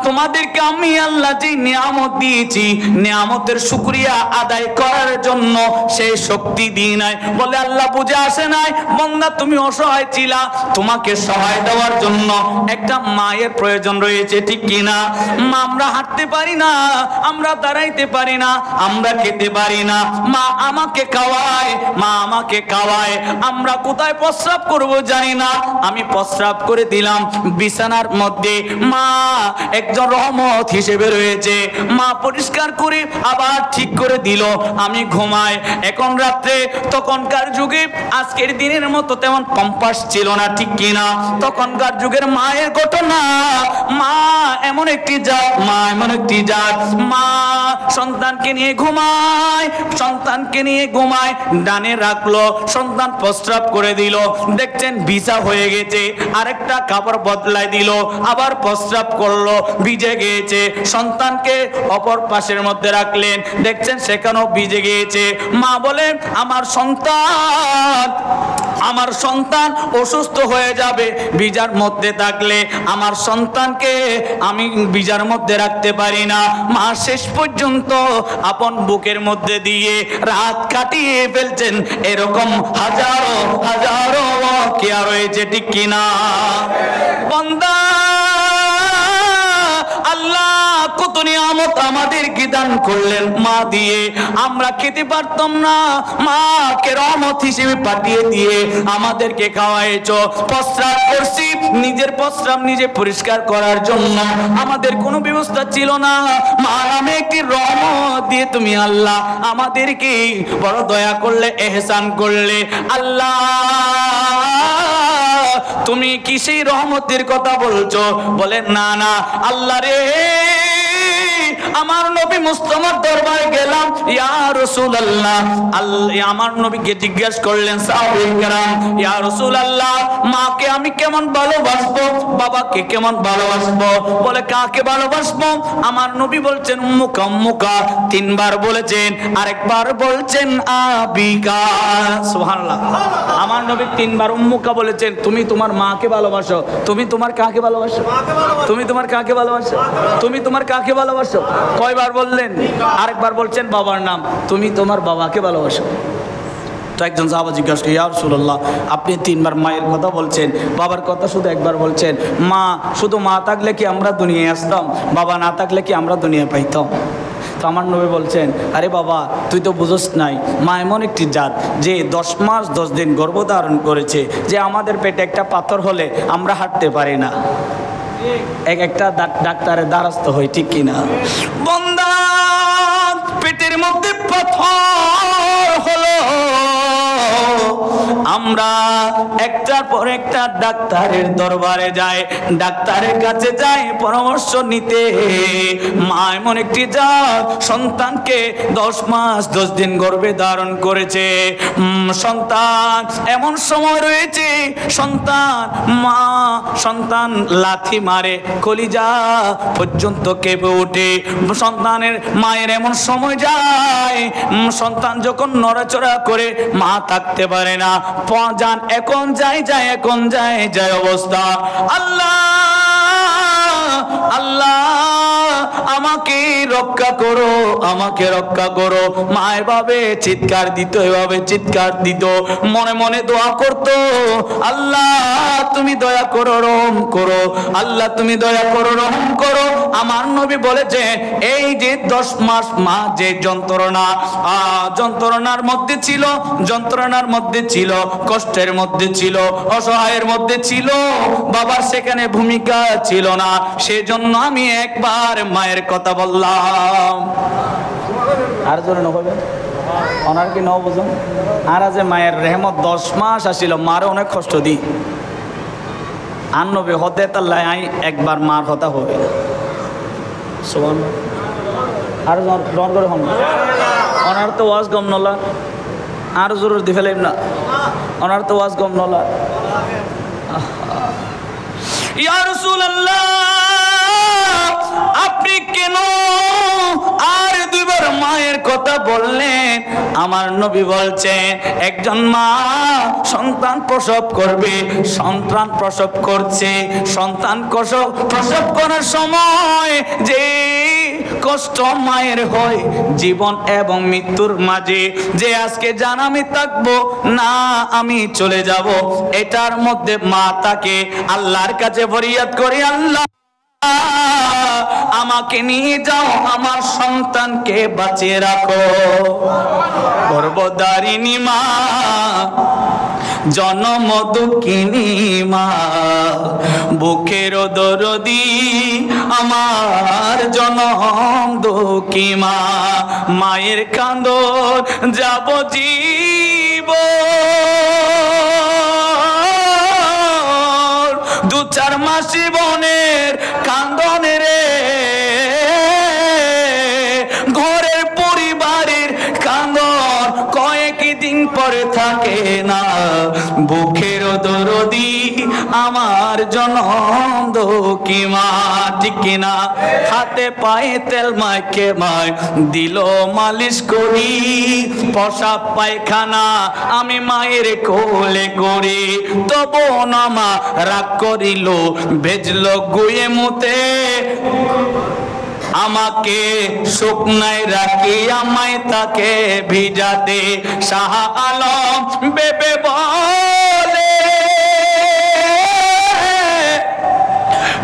তোমাদেরকে আমি আল্লাহ যে নিয়ামত দিয়েছি, নিয়ামতের শুকরিয়া আদায় করার জন্য সেই শক্তি দিই নাই। বলে আল্লাহ বুঝে আসে নাই, বান্দা তুমি অসহায় ছিলা, তোমাকে সহায় দেওয়ার জন্য একটা মায়ের প্রয়োজন রয়েছে, ঠিক কিনা? মা আমরা হাঁটতে পারি না, আমরা দাঁড়াইতে পারি না, আমরা খেতে পারি না, মা আমাকে খাওয়ায়, আমরা কোথায় প্রস্রাব করব জানি না, আমি প্রস্রাব করে দিলাম বিছানার মধ্যে, মা একজন রহমত হিসেবে রয়েছে, মা পরিষ্কার করে আবার ঠিক করে দিল, আমি ঘুমাই। এখন রাত্রে তখনকার যুগে আজকের দিনের মতো তেমন কম্পাস ছিল না, ঠিক কিনা? তখনকার যুগের মায়ের ঘটনা, মা এমন একটি জাত, মা সন্তানকে নিয়ে ঘুমায়, ডানে রাখলো, সন্তান প্রস্রাব করে দিল, দেখছেন ভিজা হয়ে গেছে, আরেকটা কাপড় বদলাই দিল, আবার প্রস্রাব করলো, ভিজে গিয়েছে, সন্তানকে অপর পাশের মধ্যে রাখলেন, দেখছেন সেখানেও ভিজে গিয়েছে। মা বলে আমার সন্তান আমার সন্তান অসুস্থ হয়ে যাবে বিজার মধ্যে থাকলে আমার সন্তানকে আমি বিজার মধ্যে রাখতে পারি না। মা শেষ পর্যন্ত আপন বুকের মধ্যে দিয়ে রাত কাটিয়ে ফেলছেন। এরকম হাজারো হাজারো ওয়াকিয়া রয়েছে, ঠিক কিনা? বান্দা, আল্লাহ কত নিয়ামত আমাদেরকে দান করলেন মা দিয়ে। আমরা খেতে পারতাম না, মাকে রহমত হিসেবে পাঠিয়ে দিয়ে আমাদেরকে খাওয়াইছো। প্রস্রাব করছি, নিজের প্রস্রাব নিজে পরিষ্কার করার জন্য আমাদের কোনো ব্যবস্থা ছিল না। মা নামে একটি রহমত দিয়ে তুমি আল্লাহ আমাদেরকে বড় দয়া করলে, এহসান করলে। আল্লাহ, তুমি কি সেই রহমতের কথা বলছো? বলে না না আল্লাহ রে, আমার নবী মুস্তাফার দরবারে গেলাম, ইয়া রাসূলুল্লাহ। আমার নবীকে জিজ্ঞেস করলেন সাহাবায়ে কেরাম, ইয়া রাসূলুল্লাহ, মাকে আমি কেমন ভালোবাসবো, বাবাকে কেমন ভালোবাসবো? বলে কাকে ভালোবাসবো? আমার নবী বলছেন উম্মুকা উম্মুকা, তিনবার বলেছেন, আরেকবার বলছেন আবিকা। সুবহানাল্লাহ। আমার নবী তিনবার উম্মুকা বলেছেন, তুমি তোমার মাকে ভালোবাসো। তুমি তোমার কাকে ভালোবাসো? তুমি তোমার কাকে ভালোবাসো? তুমি তোমার কাকে ভালোবাসো? কয়বার বললেন? আরেকবার বলছেন বাবার নাম, তুমি তোমার বাবাকে ভালোবাসো। তো একজন সাহাবা জিজ্ঞাসা করে, ইয়া রাসূলুল্লাহ, আপনি তিনবার মায়ের কথা বলছেন, বাবার কথা শুধু একবার বলছেন। মা, শুধু মা থাকলে কি আমরা দুনিয়ায় আসতাম? বাবা না থাকলে কি আমরা দুনিয়া পাইতাম? তো আমার নবী বলছেন, আরে বাবা, তুই তো বুঝোস নাই, মা এমন একটি জাত যে 10 মাস 10 দিন গর্ভধারণ করেছে, যে আমাদের পেটে একটা পাথর হলে আমরা হাঁটতে পারি না, একটা ডাক্তারের দ্বারস্থ হই, ঠিক কিনা? বান্দা, পেটের মধ্যে পাথর হলো, আমরা একটার পর একটা ডাক্তারের দরবারে যাই, ডাক্তারের কাছে যাই পরামর্শ নিতে। মা এমন একটি জাত, সন্তানকে 10 মাস 10 দিন গর্ভে ধারণ করেছে। সন্তান এমন সময় রয়েছে, সন্তান লাথি মারে, কলিজা পর্যন্ত কেঁপে ওঠে। সন্তানের মায়ের এমন সময় যায়, সন্তান যখন নড়াচড়া করে মা থাকতে পারে না, যান এখন যায় অবস্থা। আল্লাহ আল্লাহ, আমাকে রক্ষা করো, আমাকে রক্ষা করো। মা এভাবে চিৎকার দিত, এভাবে চিৎকার দিত, মনে মনে দোয়া করতো, আল্লাহ তুমি দয়া করো, রহম করো, আল্লাহ তুমি দয়া করো, রহম করো। আমার নবী বলেছে, এই যে 10 মাস মা যে যন্ত্রণার মধ্যে ছিল, যন্ত্রণার মধ্যে ছিল, কষ্টের মধ্যে ছিল, অসহায়ের মধ্যে ছিল, বাবার সেখানে ভূমিকা ছিল না, সেজন্য আমি একবার মায়ের কথা বললাম। আর জোরে নবে ওনার কি নব বুঝুন। আর যে মায়ের রেহমত 10 মাস আসিল, মারে অনেক কষ্ট দিই, আর নবে হতে তাল্লাই আই একবার মার কথা হবে। আর জন করে হন, ওনার তো ওয়াজ গম নলা, আর জরুর দি ফেলাইম না, ওনার তো ওয়াজ গম নলা। ইয়া রাসূলুল্লাহ, আপনি কেন আর দুইবার মায়ের কথা বললেন? আমার নবী বলছেন, একজন মা সন্তান প্রসব করবে, সন্তান প্রসব করছে, সন্তান প্রসব করার সময় যে কষ্ট মায়ের হয় জীবন এবং মৃত্যুর মাঝে, যে আজকে জান আমি থাকবো না আমি চলে যাব, এটার মধ্যে মা তাকে আল্লাহর কাছে ফরিয়াদ করে, আল্লাহ আমাকে নিয়ে যাও, আমার সন্তানকে বাঁচিয়ে রাখো। গর্ভধারিণী মা, জনম দুঃখিনী মা, বুকের দরদি আমার জনম দুঃখী মা, মায়ের কান্দন যাব জীব, 2-4 মাস জীবনের কান্দনে রে, ঘরের পরিবারের কান্দন কয়েকদিন দিন পরে থাকে না, বুকের দরদি আমার জনম দুঃখী মা। ঠিক কিনা? হাতে পায়ে তেল মাইকে মায় দিল মালিশ করি, প্রসাব পায়খানা আমি মায়ের কোলে করি, তবু না মা রাগ করিল, ভেজল গুয়ে মুতে আমাকে শুকনায় রাখি, আমায় তাকে ভিজাতে শাহ আলম বেবে বলে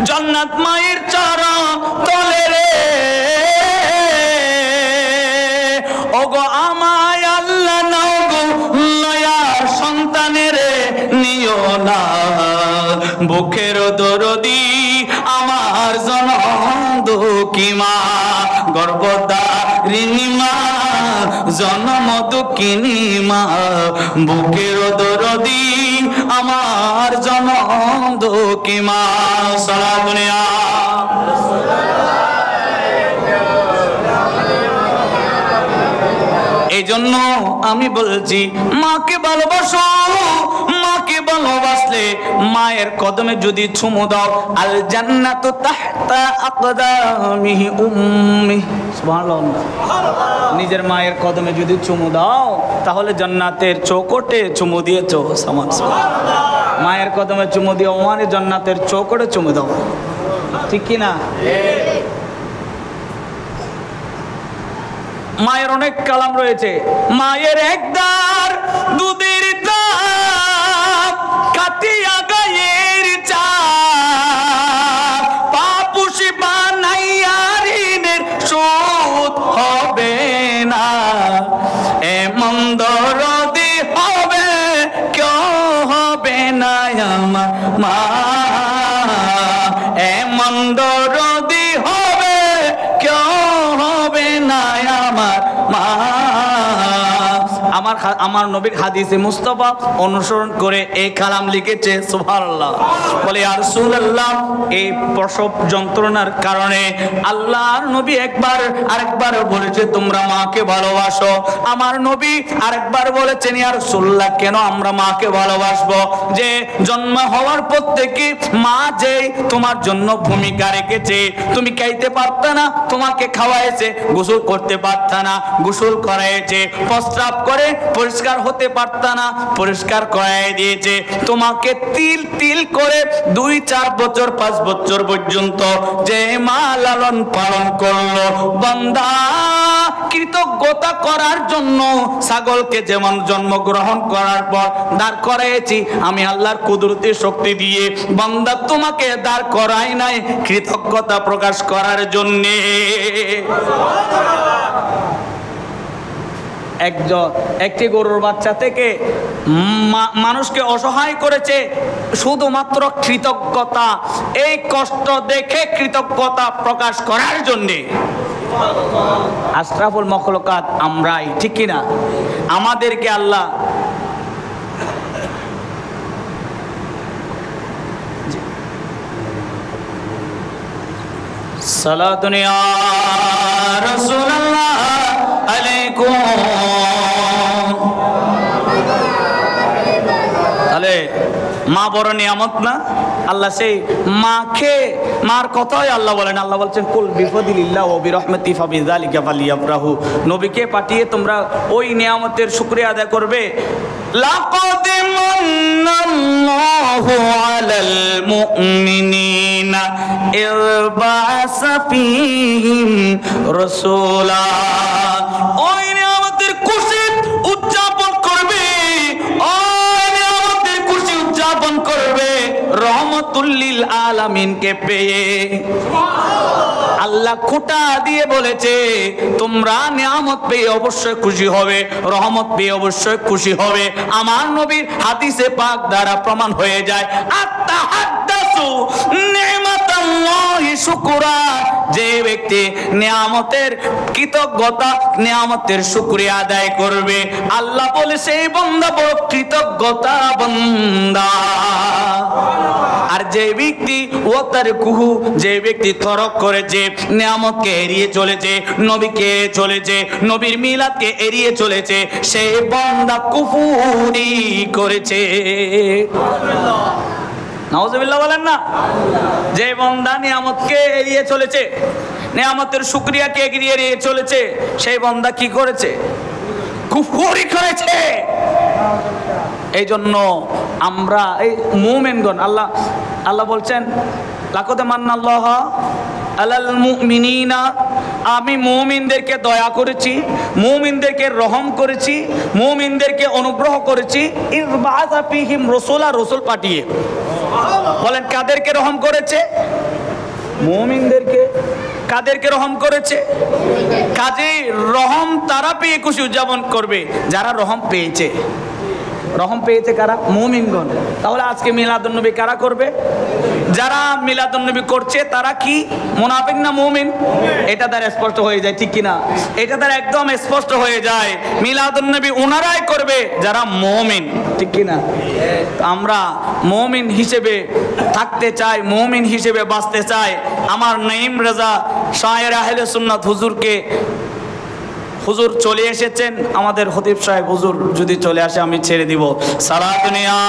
জান্নাত মায়ের চরণ তলে রে, ওগো আমায় আল্লাহ নাও গো নয়া সন্তানের নিও না, বুকের দরদি আমার জনম দুঃখী মা, গর্ভধারিণী মা, জনম দুঃখিনী মা, বুকের দরদি আমার জনম দুঃখী মা। সারা দুনিয়া এই জন্য আমি বলছি মাকে ভালোবাসো, মাকে ভালোবাসলে মায়ের কদমে যদি চুমু দাও, আল জান্নাতু তাহতা আকদামিহি উম্মি, সুবহানাল্লাহ। নিজের মায়ের কদমে যদি চুমু দাও তাহলে জান্নাতের চৌকটে চুমু দিয়েছো সমান। মায়ের কদমে চুমু দিও মানে জান্নাতের চৌকটে চুমু দাও, ঠিক কি না? মায়ের অনেক কালাম রয়েছে। মায়ের একদার দুধের দাম কাটিয়া গায়ের চাপ, পাপুষি বানাইয়া ঋণের শোধ হবে না, এমন দরদি হবে কেউ হবে না আমার মা, এমন দরদি হবে কেউ হবে না আমার মা। আমার নবীর হাদিসে মুস্তাফা অনুসরণ করে এই কালাম লিখেছে, সুবহানাল্লাহ। বলে ইয়া রাসূলুল্লাহ, এই প্রসব যন্ত্রণার কারণে আল্লাহর নবী একবার আরেকবার বলেছে তোমরা মাকে ভালোবাসো। আমার নবী আরেকবার বলেছেন ইয়া রাসূলুল্লাহ, কেন আমরা মাকে ভালোবাসবো? যে জন্ম হওয়ার পর থেকে মা যে তোমার জন্য ভূমিকা রেখেছে, তুমি খাইতে পারতে না, তোমাকে খাওয়াইছে, গোসল করতে পারতে না, গোসল করাইছে, প্রস্রাব করে পরিষ্কার হতে পারত না, পরিষ্কার করাই দিয়েছে, তোমাকে তিল তিল করে 2-4 বছর 5 বছর পর্যন্ত যে মা লালন পালন করলো। বান্দা কৃতজ্ঞতা করার জন্য ছাগলকে যেমন জন্মগ্রহণ করার পর দাঁড় করাইছি আমি আল্লাহর কুদরতি শক্তি দিয়ে, বান্দা তোমাকে দাঁড় করাই নাই কৃতজ্ঞতা প্রকাশ করার জন্যে। একটি গরুর বাচ্চা থেকে মানুষকে অসহায় করেছে শুধুমাত্র কৃতজ্ঞতা, এই কষ্ট দেখে কৃতজ্ঞতা প্রকাশ করার জন্যে। আশরাফুল মখলুকাত আমরাই, ঠিক কিনা? আমাদেরকে আল্লাহ সালাতুন ইয়া রাসূলুল্লাহ আলাইকুম। তাহলে মা বড় নিয়ামত না? আল্লাহ সেই মাকে, মার কথাই আল্লাহ বলেন, আল্লাহ বলছেন কুল বিফাদিলিল্লাহ ওয়া বিরহমাতি ফাবিযালিকা ফালিয়াফরাহু। নবীকে পাঠিয়ে তোমরা ওই নিয়ামতের শুকরিয়া আদায় করবে। লাকাদ মান্নাল্লাহু আলাল মুমিনিনা ইয বা'সা ফীহিম রাসূলা। ওই নিয়ামতের খুশি উদযাপন করবে, ওই নিয়ামতের খুশি উদযাপন করবে রহমাতুল লিল আলামিনকে পেয়ে। আল্লাহ খোঁটা দিয়ে বলেছে তোমরা নিয়ামত পেয়ে অবশ্যই খুশি হবে, রহমত পেয়ে অবশ্যই খুশি হবে। আমার নবীর হাদিসে পাক দ্বারা প্রমাণ হয়ে যায়, আত্তাহাদ্দাসু নি'মাতাল্লাহ লিল্লাহি শুকরা, যে ব্যক্তি নিয়ামতের কৃতজ্ঞতা, নিয়ামতের শুকরিয়া আদায় করবে, আল্লাহ বলে সেই বান্দা বড় কৃতজ্ঞতা বান্দা। আর যে ব্যক্তি ওয়াতার কুহু, যে ব্যক্তি তরক করেছে, নিয়ামতকে এড়িয়ে চলেছে, নবীকে চলেছে, নবীর মিলাদকে এড়িয়ে চলেছে, সেই বান্দা কুফরি করেছে। নাউজুবিল্লাহ বলেন না। যে বান্দা নিয়ামতকে এড়িয়ে চলেছে, নিয়ামতের শুকরিয়াকে এড়িয়ে চলেছে, সেই বান্দা কি করেছে? কুফরি করেছে। এই জন্য আমরা এই মুমিনগণ, আল্লাহ বলছেন লাকাদ মান্নাল্লাহু আলাল মুমিনিনা, আমি মুমিনদেরকে দয়া করেছি, মুমিনদেরকে রহম করেছি, মুমিনদেরকে অনুগ্রহ করেছি। ইরবাআসা ফীহিম রাসূলা, রাসূল পাঠিয়ে। বলেন কাদেরকে রহম করেছে? মুমিনদেরকে। কাদেরকে রহম করেছে? কাজেই রহম তারা পেয়ে খুশি উদযাপন করবে যারা রহম পেয়েছে। রহম পেয়েছে কারা? মুমিনগণ। তাহলে আজকে মিলাদুন্নবী কারা করবে? যারা মিলাদুন্নবী করছে তারা কি মুনাফিক না মুমিন? এটা তার স্পষ্ট হয়ে যায়, ঠিক কিনা? এটা তার একদম স্পষ্ট হয়ে যায়। মিলাদুন্নবী ওনারাই করবে যারা মুমিন, ঠিক কিনা? আমরা মুমিন হিসেবে থাকতে চাই, মুমিন হিসেবে বাঁচতে চাই। আমার নাঈম রাজা শায়ের আহলে সুন্নাত হুজুর চলে এসেছেন, আমাদের খতিব সাহেব হুজুর যদি চলে আসে আমি ছেড়ে দিব। সালাতুন ইয়া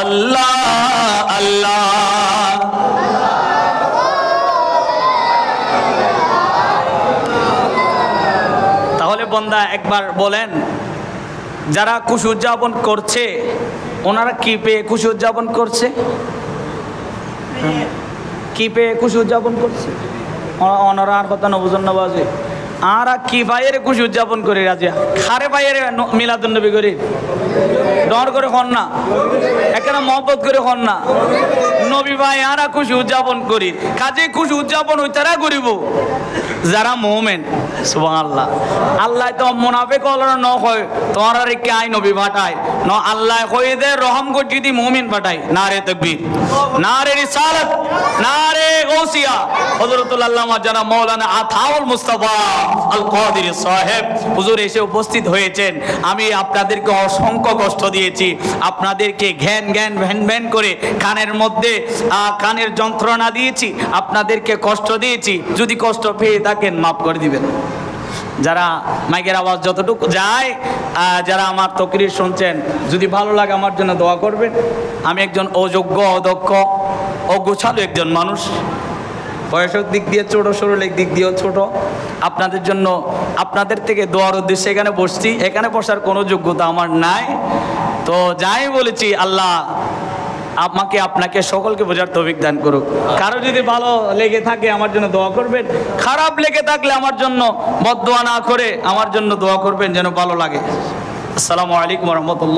আল্লাহ আল্লাহ। তাহলে বন্দা একবার বলেন, যারা খুশি উদযাপন করছে ওনারা কি পেয়ে খুশি উদযাপন করছে? কি পেয়ে খুশি উদযাপন করছে? ওনারা আর কথা না বুঝুন না বাজে। আর কি ভাইয়ের খুশি উদযাপন করি রাজিয়া খারে ভাইয়ের মিলাদুন্নবী করি ডর করে হন না, এখানে মহব্বত করে হন না। নবী ভাই আরা খুশি উদযাপন করি, কাজে খুশি উদযাপন ওই তারা করিব যারা মুমিন। সুবহানাল্লাহ। আল্লাহ তো মুনাফিক হলার ন হয় তোমরা কে আই নবী পাঠায় ন, আল্লাহ কই দে রহম কর যদি মুমিন পাঠায়। নারে তাকবীর, নারে রিসালাত, নারে গৌসিয়া। হযরতুল আল্লামা জানা মাওলানা আতাউল মুস্তাফা আল কাদির সাহেব হুজুর এসে উপস্থিত হয়েছেন। আমি আপনাদেরকে অসংখ্য কষ্ট দিয়েছি, আপনাদেরকে ঘ্যান ঘ্যান ভ্যান ভ্যান করে কানের মধ্যে কানের যন্ত্রণা দিয়েছি, আপনাদেরকে কষ্ট দিয়েছি। যদি কষ্ট পেয়ে থাকেন মাফ করে দিবেন। যারা মাইকের আওয়াজ যতটুকু যায়, যারা আমার তকরির শুনছেন, যদি ভালো লাগে আমার জন্য দোয়া করবেন। আমি একজন অযোগ্য, অদক্ষ, অগোছালো একজন মানুষ, বয়সের দিক দিয়ে ছোট, শরীরের দিক দিয়েও ছোট। আপনাদের জন্য, আপনাদের থেকে দোয়ার উদ্দেশ্যে এখানে বসছি। এখানে বসার কোনো যোগ্যতা আমার নাই। তো যাই বলেছি, আল্লাহ আমাকে আপনাকে সকলকে বোঝার তৌফিক দান করুক। কারো যদি ভালো লেগে থাকে আমার জন্য দোয়া করবেন, খারাপ লেগে থাকলে আমার জন্য বদদোয়া না করে আমার জন্য দোয়া করবেন যেন ভালো লাগে। আসসালামু আলাইকুম ওয়া রাহমাতুল্লাহ।